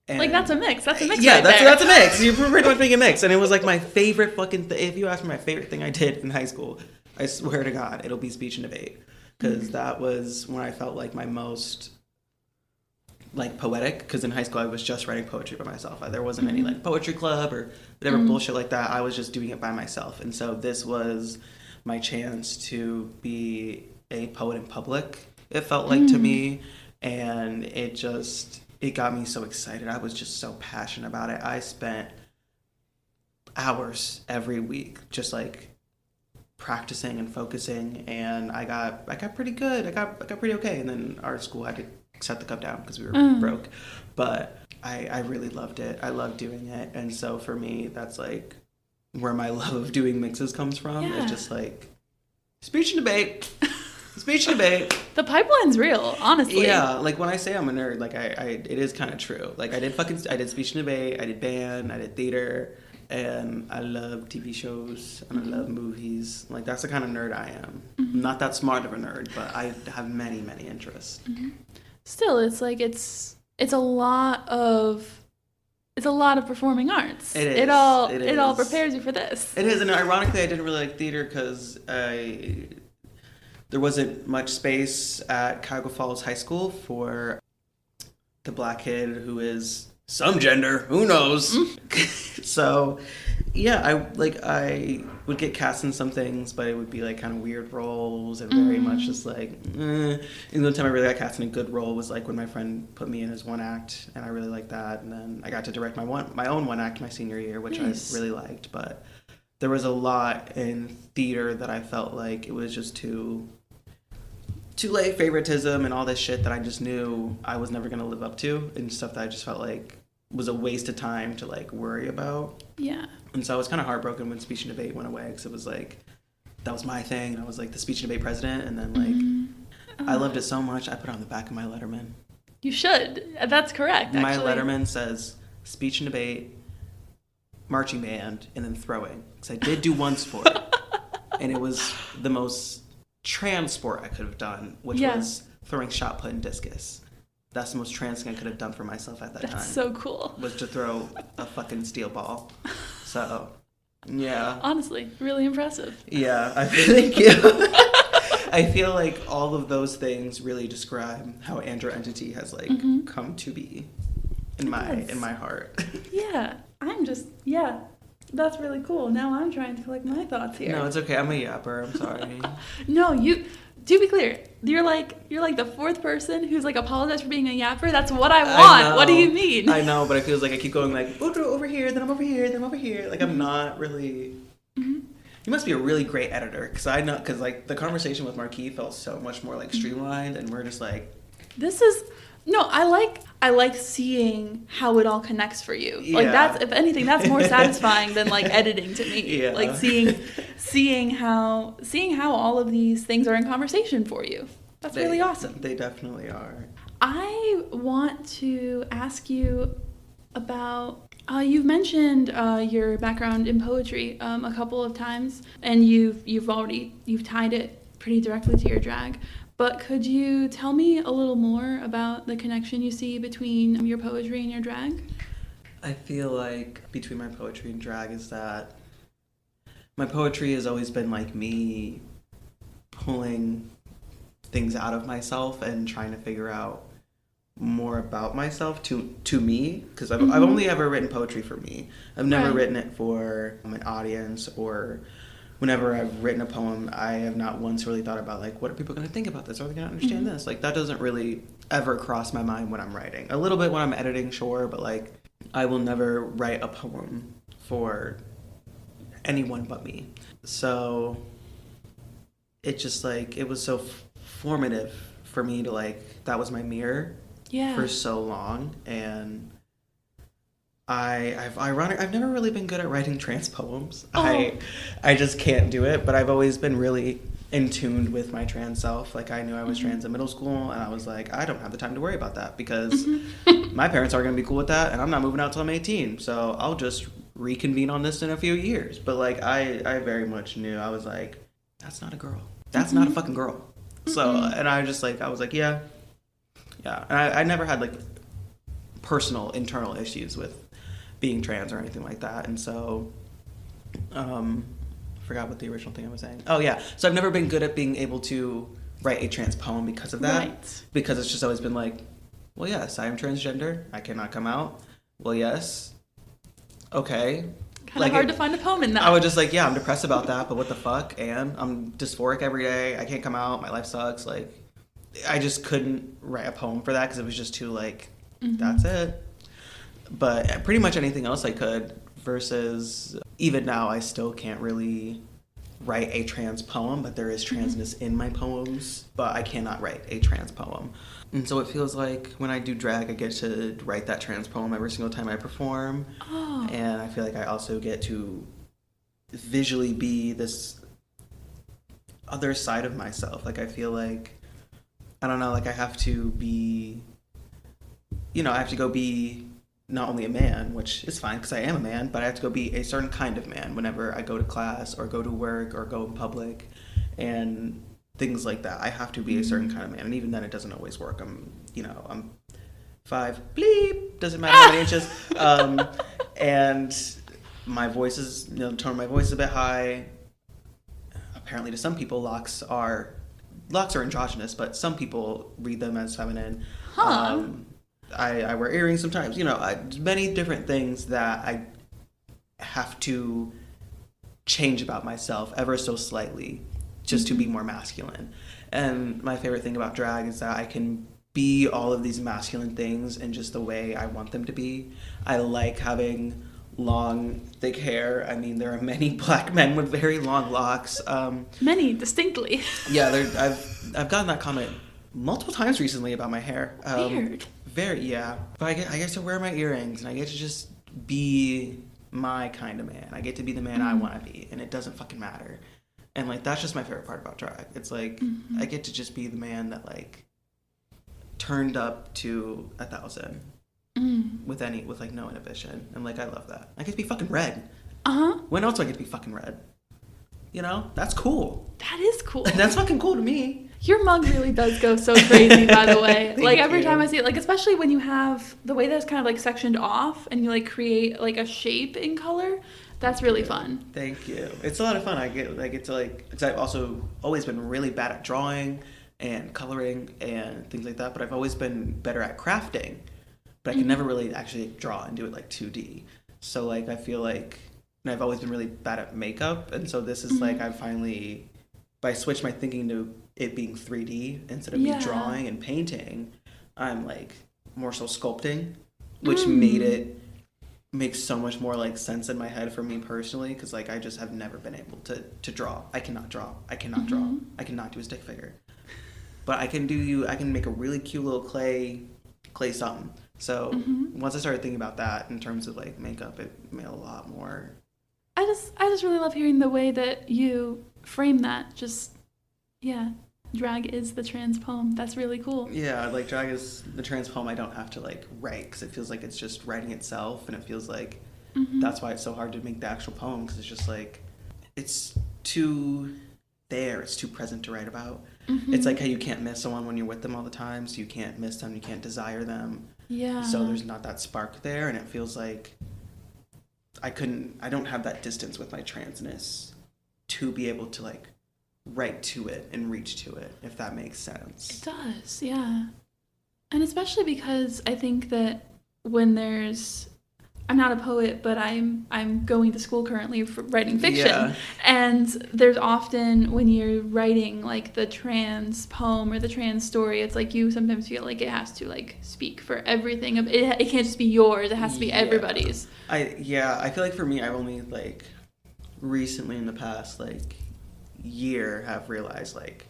And
like, that's a mix. That's a mix.
Yeah,
right
that's a mix. You're pretty much making a mix. And it was, like, my favorite fucking thing. If you ask me my favorite thing I did in high school, I swear to God, it'll be speech and debate. Because that was when I felt like my most, like, poetic, because in high school I was just writing poetry by myself. There wasn't any, like, poetry club or whatever bullshit like that. I was just doing it by myself. And so this was my chance to be a poet in public, it felt like to me. And it got me so excited. I was just so passionate about it. I spent hours every week just, like, practicing and focusing, and I got pretty good. I got pretty okay. And then our school had to set the cup down because we were broke, but I really loved it. I loved doing it. And so for me, that's, like, where my love of doing mixes comes from. It's just, like, speech and debate. Speech and debate.
The pipeline's real, honestly.
Yeah, like, when I say I'm a nerd, like, it is kind of true. Like, I did speech and debate, I did band, I did theater, and I love TV shows, and I love movies. Like, that's the kind of nerd I am. I'm not that smart of a nerd, but I have many, many interests.
Still, it's like it's a lot of performing arts.
It is.
It all prepares you for this.
It is, and ironically, I didn't really like theater because there wasn't much space at Cuyahoga Falls High School for the black kid who is some gender, who knows. So, yeah, I would get cast in some things, but it would be, like, kind of weird roles and very much just, like, And the only time I really got cast in a good role was, like, when my friend put me in his one act, and I really liked that. And then I got to direct my own one act my senior year, which I really liked. But there was a lot in theater that I felt like it was just too late favoritism and all this shit that I just knew I was never going to live up to, and stuff that I just felt like was a waste of time to, like, worry about.
Yeah.
And so I was kind of heartbroken when speech and debate went away, because it was like, that was my thing, and I was, like, the speech and debate president, and then, like, I loved it so much, I put it on the back of my Letterman.
You should. That's correct, actually.
My Letterman says speech and debate, marching band, and then throwing, because I did do one sport, and it was the most trans sport I could have done, which was throwing shot put and discus. That's the most trans thing I could have done for myself at that time.
That's so cool.
Was to throw a fucking steel ball. So, yeah.
Honestly, really impressive.
Yeah, thank you. I feel like all of those things really describe how AndroNTT has, like, come to be in my heart.
Yeah, that's really cool. Now I'm trying to collect my thoughts here.
No, it's okay. I'm a yapper. I'm sorry.
No, to be clear, you're like the fourth person who's, like, apologized for being a yapper. That's what I want. What do you mean?
I know, but it feels like I keep going, like, over here, then I'm over here, then I'm over here. Like, I'm not really. You must be a really great editor, because like, the conversation with Marquis felt so much more, like, streamlined, and we're just like. I like seeing how it all connects for you. Yeah. Like, that's, if anything, that's more satisfying than, like, editing to me. Yeah.
Like, seeing how all of these things are in conversation for you. That's really awesome.
They definitely are.
I want to ask you about, you've mentioned your background in poetry a couple of times, and you've tied it pretty directly to your drag. But could you tell me a little more about the connection you see between your poetry and your drag?
I feel like between my poetry and drag is that my poetry has always been, like, me pulling things out of myself and trying to figure out more about myself to me, because I've only ever written poetry for me. I've never written it for an audience, or whenever I've written a poem, I have not once really thought about, like, what are people going to think about this? Are they going to understand this? Like, that doesn't really ever cross my mind when I'm writing. A little bit when I'm editing, sure, but, like, I will never write a poem for anyone but me. So it just like, it was so formative for me to like, that was my mirror for so long. And I've never really been good at writing trans poems. I just can't do it, but I've always been really in tune with my trans self. Like I knew I was trans in middle school, and I was like, I don't have the time to worry about that because my parents are going to be cool with that, and I'm not moving out till I'm 18, so I'll just reconvene on this in a few years. But like I very much knew, I was like, that's not a girl. That's not a fucking girl. So, and I was like, yeah. And I never had like personal internal issues with being trans or anything like that. And so, forgot what the original thing I was saying. Oh yeah. So I've never been good at being able to write a trans poem because of that. Right. Because it's just always been like, well, yes, I am transgender. I cannot come out. Well, yes. Okay.
Kind of hard to find a poem in that.
I was just like, yeah, I'm depressed about that, but what the fuck? And I'm dysphoric every day. I can't come out. My life sucks. Like, I just couldn't write a poem for that because it was just too like, that's it. But pretty much anything else I could, versus even now I still can't really write a trans poem, but there is transness in my poems, but I cannot write a trans poem. And so it feels like when I do drag, I get to write that trans poem every single time I perform. And I feel like I also get to visually be this other side of myself. Like I feel like, I don't know, like I have to be, you know, I have to go be not only a man, which is fine because I am a man, but I have to go be a certain kind of man whenever I go to class or go to work or go in public and things like that. I have to be a certain kind of man, and even then it doesn't always work. I'm 5 bleep, doesn't matter how many inches, and my voice is, the tone of my voice is a bit high. Apparently to some people locks are androgynous, but some people read them as feminine. I wear earrings sometimes, many different things that I have to change about myself ever so slightly just to be more masculine. And my favorite thing about drag is that I can be all of these masculine things in just the way I want them to be. I like having long, thick hair. I mean, there are many black men with very long locks.
Many, distinctly.
Yeah, I've gotten that comment multiple times recently about my hair.
Weird.
But I get to wear my earrings, and I get to just be my kind of man. I get to be the man I want to be, and it doesn't fucking matter. And like, that's just my favorite part about drag. It's like, I get to just be the man that like turned up to 1,000 with like no inhibition. And like, I love that. I get to be fucking red. When else do I get to be fucking red? That's cool.
That is cool.
That's fucking cool to me.
Your mug really does go so crazy, by the way. Like, every time I see it, like, especially when you have the way that it's kind of like sectioned off and you like create like a shape in color, that's really fun.
Thank you. It's a lot of fun. I get to like, because I've also always been really bad at drawing and coloring and things like that, but I've always been better at crafting, but I can never really actually draw and do it like 2D. So like, I feel like, and I've always been really bad at makeup, and so this is like, I switched my thinking to it being 3D instead of me drawing and painting. I'm like more so sculpting, which makes so much more like sense in my head for me personally, because like I just have never been able to draw. I cannot draw. I cannot do a stick figure, but I can make a really cute little clay something. So once I started thinking about that in terms of like makeup, it made a lot more.
I just really love hearing the way that you frame that. Drag is the trans poem. That's really cool.
Yeah, like drag is the trans poem I don't have to like write, because it feels like it's just writing itself, and it feels like that's why it's so hard to make the actual poem, because it's just like, it's too there, it's too present to write about. It's like how you can't miss someone when you're with them all the time, so you can't miss them, you can't desire them.
Yeah.
So there's not that spark there, and it feels like I don't have that distance with my transness to be able to like write to it and reach to it, if that makes sense.
It does, yeah. And especially because I think that when there's I'm not a poet, but I'm going to school currently for writing fiction.
Yeah.
And there's often, when you're writing like the trans poem or the trans story, it's like you sometimes feel like it has to like speak for everything. It can't just be yours. It has to be everybody's.
I feel like for me, I've only like recently in the past like year have realized like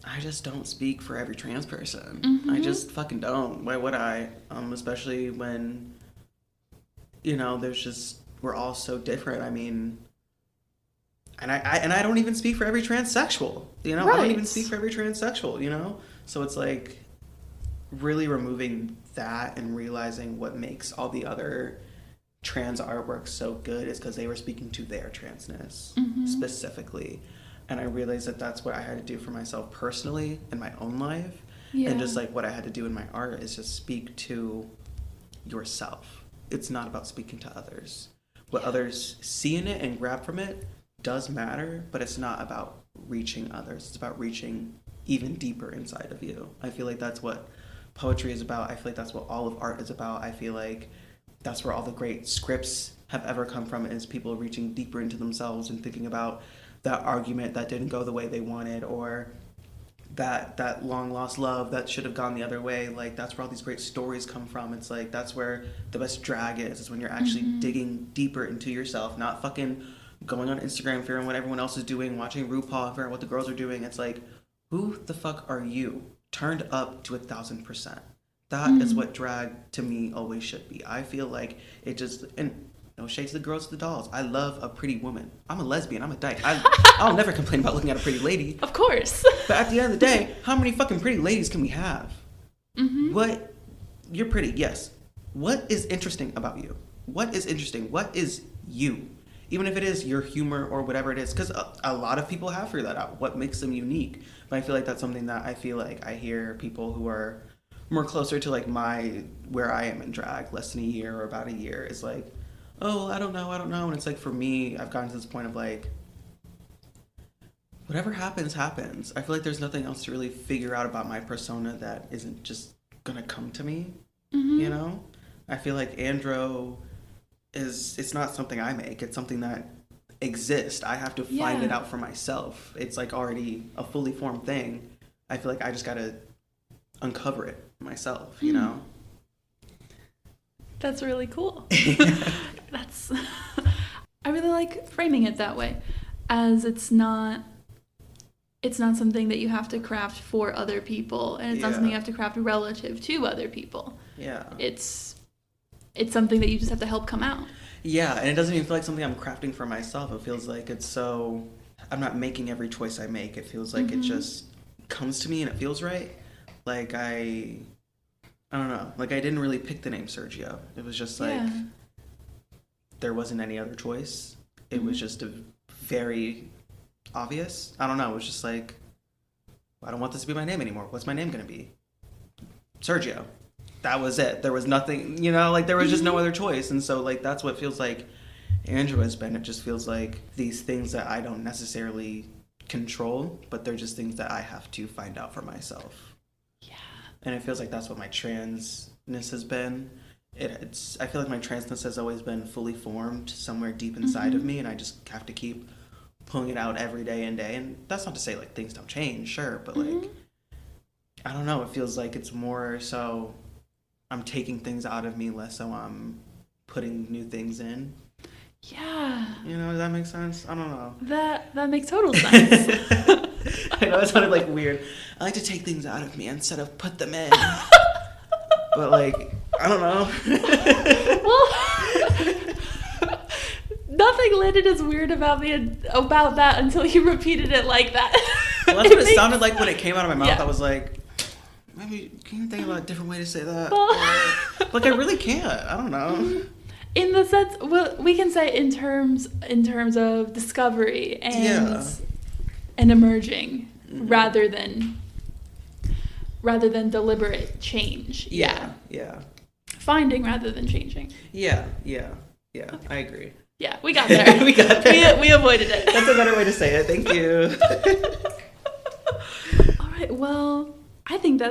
I just don't speak for every trans person.
Mm-hmm.
I just fucking don't. Why would I? Especially when, you know, we're all so different. I mean, and I don't even speak for every transsexual, you know? Right. I don't even speak for every transsexual, you know? So it's like really removing that and realizing what makes all the other trans artwork so good is because they were speaking to their transness specifically. And I realized that that's what I had to do for myself personally in my own life. Yeah. And just like what I had to do in my art is just speak to yourself. It's not about speaking to others. What others see in it and grab from it does matter, but it's not about reaching others. It's about reaching even deeper inside of you. I feel like that's what poetry is about. I feel like that's what all of art is about. I feel like that's where all the great scripts have ever come from, is people reaching deeper into themselves and thinking about that argument that didn't go the way they wanted, or that long lost love that should have gone the other way. Like that's where all these great stories come from. It's like that's where the best drag is when you're actually digging deeper into yourself, not fucking going on Instagram figuring what everyone else is doing, watching RuPaul figuring what the girls are doing. It's like, who the fuck are you? Turned up to 1,000%. That is what drag to me always should be. I feel like it just, and no shade to the girls, to the dolls. I love a pretty woman. I'm a lesbian. I'm a dyke. I'll never complain about looking at a pretty lady.
Of course.
But at the end of the day, how many fucking pretty ladies can we have? What? You're pretty, yes. What is interesting about you? What is interesting? What is you? Even if it is your humor or whatever it is. Because a lot of people have figured that out. What makes them unique? But I feel like that's something that I feel like I hear people who are more closer to like where I am in drag, less than a year or about a year, is like, oh, I don't know. And it's like, for me, I've gotten to this point of like, whatever happens, happens. I feel like there's nothing else to really figure out about my persona that isn't just gonna come to me, you know? I feel like Andro it's not something I make. It's something that exists. I have to find it out for myself. It's like already a fully formed thing. I feel like I just gotta uncover it myself, you know?
That's really cool. I really like framing it that way, as it's not something that you have to craft for other people, and it's not something you have to craft relative to other people. Yeah. It's something that you just have to help come out.
Yeah, and it doesn't even feel like something I'm crafting for myself. It feels like I'm not making every choice I make. It feels like it just comes to me and it feels right. Like I don't know. Like I didn't really pick the name Sergio. It was just like there wasn't any other choice. It was just a very obvious. I don't know. It was just like, I don't want this to be my name anymore. What's my name going to be? Sergio. That was it. There was nothing, you know, like there was just no other choice. And so like that's what feels like Andro has been. It just feels like these things that I don't necessarily control, but they're just things that I have to find out for myself. Yeah. And it feels like that's what my transness has been. I feel like my transness has always been fully formed somewhere deep inside of me, and I just have to keep pulling it out every day and day. And that's not to say like things don't change, sure, but like I don't know, it feels like it's more so I'm taking things out of me, less so I'm putting new things in. Yeah. You know, does that make sense? I don't know.
That makes total sense.
I know it sounded like weird. I like to take things out of me instead of put them in. But like, I don't know.
Well, nothing landed as weird about that until you repeated it like that.
Well, that's what it sounded like when it came out of my mouth. Yeah. I was like, maybe can you think about a different way to say that? Like I really can't. I don't know.
In the sense, well, we can say in terms of discovery and emerging, rather than deliberate change. Yeah. Finding rather than changing.
Yeah. I agree.
Yeah, we got there. We avoided it.
That's a better way to say it. Thank you.
All right. Well, I think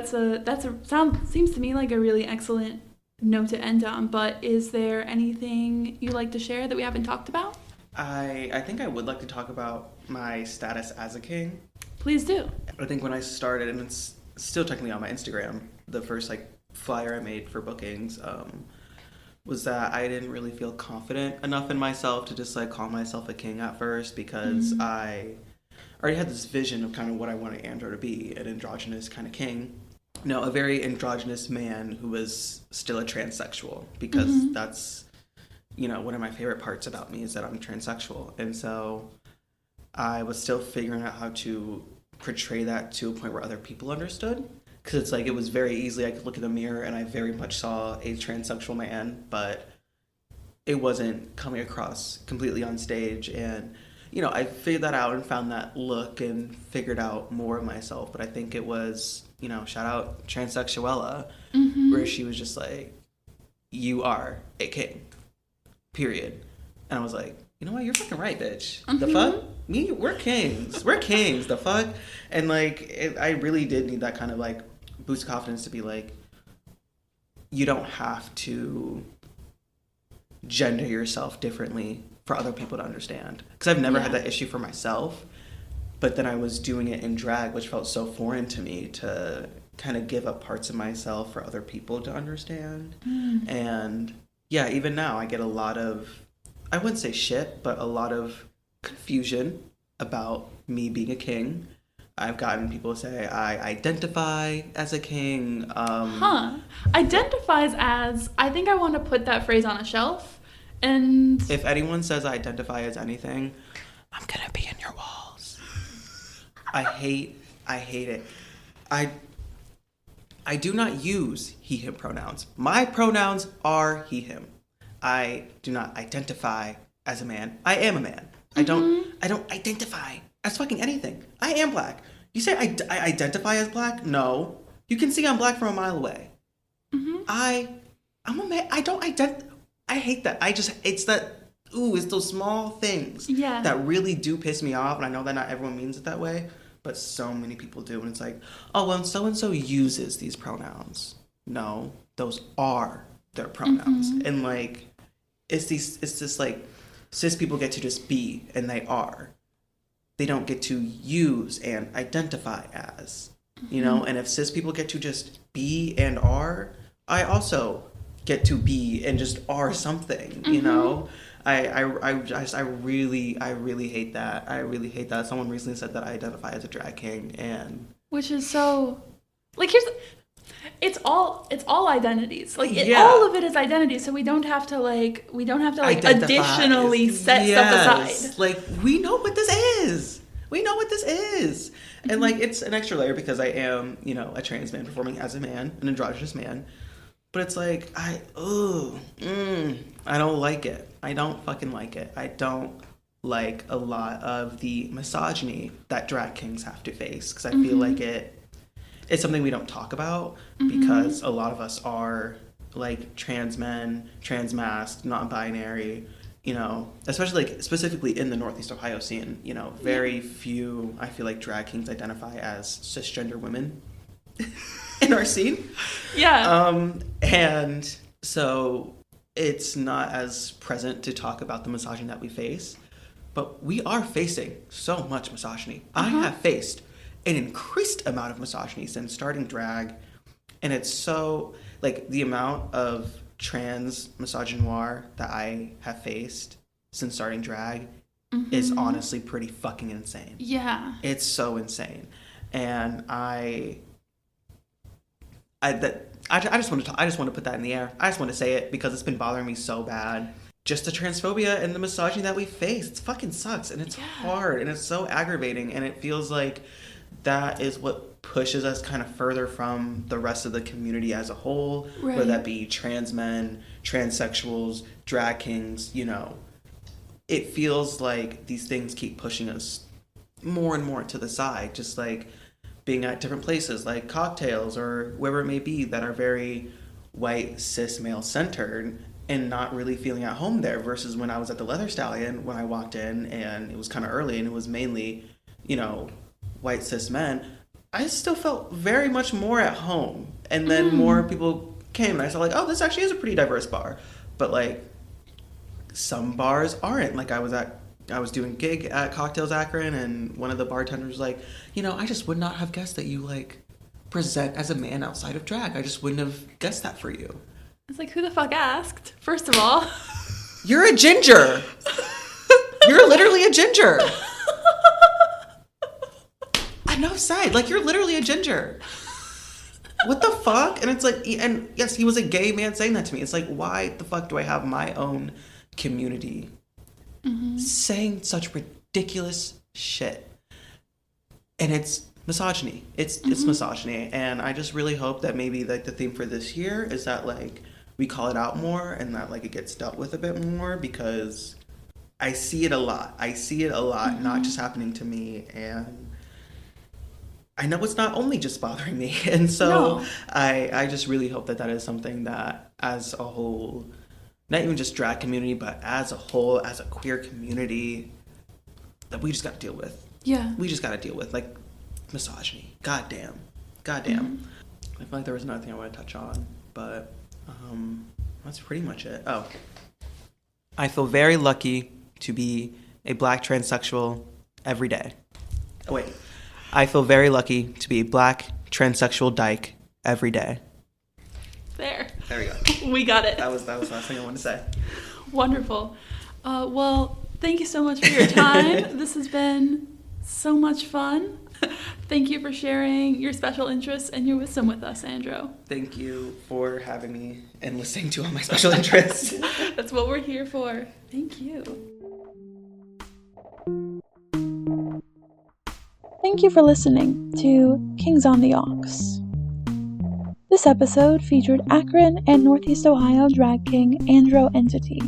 seems to me like a really excellent note to end on, but is there anything you'd like to share that we haven't talked about?
I think I would like to talk about my status as a king.
Please do.
I think when I started, and it's still technically on my Instagram, the first like flyer I made for bookings was that I didn't really feel confident enough in myself to just like call myself a king at first, because I already had this vision of kind of what I wanted Andro to be, an androgynous kind of king. No, a very androgynous man who was still a transsexual, because that's, you know, one of my favorite parts about me is that I'm transsexual. And so I was still figuring out how to portray that to a point where other people understood. Because it's like, it was very easily, I could look in the mirror and I very much saw a transsexual man, but it wasn't coming across completely on stage. And, you know, I figured that out and found that look and figured out more of myself. But I think it was, you know, shout out Transsexuella, where she was just like, you are a king, period. And I was like, you know what, you're fucking right, bitch. The fuck? We're kings. We're kings, the fuck? And like, I really did need that kind of like boost of confidence to be like, you don't have to gender yourself differently for other people to understand. Because I've never had that issue for myself, but then I was doing it in drag, which felt so foreign to me to kind of give up parts of myself for other people to understand. And yeah, even now I get a lot of, I wouldn't say shit, but a lot of confusion about me being a king. I've gotten people say I identify as a king.
Identifies as, I think I want to put that phrase on a shelf. And
if anyone says I identify as anything, I'm gonna be in your walls. I hate it. I do not use he, him pronouns. My pronouns are he, him. I do not identify as a man. I am a man. I don't identify as fucking anything. I am black. You say I identify as black? No. You can see I'm black from a mile away. I'm a man. I don't identify. I hate that. It's those small things that really do piss me off. And I know that not everyone means it that way, but so many people do. And it's like, oh, well, so-and-so uses these pronouns. No, those are their pronouns. And like, it's this like, cis people get to just be, and they are. They don't get to use and identify as, you know? And if cis people get to just be and are, I also get to be and just are something, you know? I really hate that. I really hate that. Someone recently said that I identify as a drag king, and
which is so, like, it's all identities. Like all of it is identity. So we don't have to additionally set stuff aside.
Like, we know what this is. And like, it's an extra layer because I am, you know, a trans man performing as a man, an androgynous man. But it's like, I don't like it. I don't fucking like it. I don't like a lot of the misogyny that drag kings have to face, because I feel like it's something we don't talk about, because a lot of us are like trans men, trans masked, non-binary, you know, especially like specifically in the Northeast Ohio scene, you know, very few, I feel like, drag kings identify as cisgender women in our scene. And so it's not as present to talk about the misogyny that we face, but we are facing so much misogyny. I have faced an increased amount of misogyny since starting drag, and it's so, like, the amount of trans misogynoir that I have faced since starting drag is honestly pretty fucking insane. It's so insane. And I just want to put that in the air. I just want to say it because it's been bothering me so bad. Just the transphobia and the misogyny that we face. It fucking sucks, and it's hard, and it's so aggravating, and it feels like that is what pushes us kind of further from the rest of the community as a whole, whether that be trans men, transsexuals, drag kings, you know. It feels like these things keep pushing us more and more to the side, just like being at different places like cocktails or wherever it may be that are very white, cis, male centered, and not really feeling at home there, versus when I was at the Leather Stallion, when I walked in and it was kind of early and it was mainly, you know, white cis men, I still felt very much more at home. And then more people came and I saw like, oh, this actually is a pretty diverse bar. But like some bars aren't. Like I was doing a gig at Cocktails Akron, and one of the bartenders was like, I just would not have guessed that you like present as a man outside of drag. I just wouldn't have guessed that for you.
It's like, who the fuck asked? First of all,
you're a ginger. You're literally a ginger. Enough said. Like, you're literally a ginger. What the fuck? And it's like, and yes, he was a gay man saying that to me. It's like, why the fuck do I have my own community saying such ridiculous shit? And it's misogyny. It's misogyny. And I just really hope that maybe like the theme for this year is that like we call it out more and that like it gets dealt with a bit more, because I see it a lot. Not just happening to me, and I know it's not only just bothering me. And so no. I just really hope that is something that as a whole, not even just drag community, but as a whole, as a queer community, that we just got to deal with.
Yeah.
We just got to deal with, like, misogyny. Goddamn. I feel like there was another thing I want to touch on, but that's pretty much it. Oh. I feel very lucky to be a Black transsexual every day. Oh, wait. I feel very lucky to be a Black transsexual dyke every day.
There
we go.
We got it.
That was the last thing I wanted to say.
Wonderful. Well, thank you so much for your time. This has been so much fun. Thank you for sharing your special interests and your wisdom with us, Andro.
Thank you for having me and listening to all my special interests.
That's what we're here for. Thank you. Thank you for listening to Kings on the Aux. This episode featured Akron and Northeast Ohio drag king AndroNTT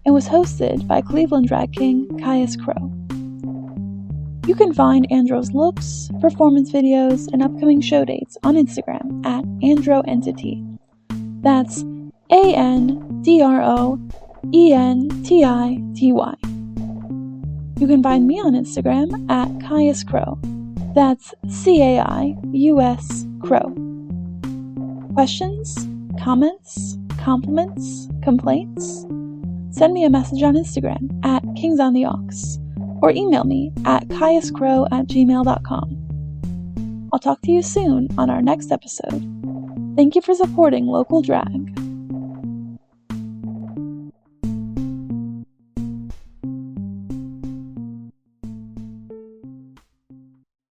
and was hosted by Cleveland drag king Caius Crow. You can find Andro's looks, performance videos, and upcoming show dates on Instagram at AndroNTT. That's AndroEntitty. You can find me on Instagram at Caius Crow. That's CAIUS Crow. Questions, comments, compliments, complaints? Send me a message on Instagram at KingsOnTheAux or email me at caiuscrow@gmail.com. I'll talk to you soon on our next episode. Thank you for supporting local drag.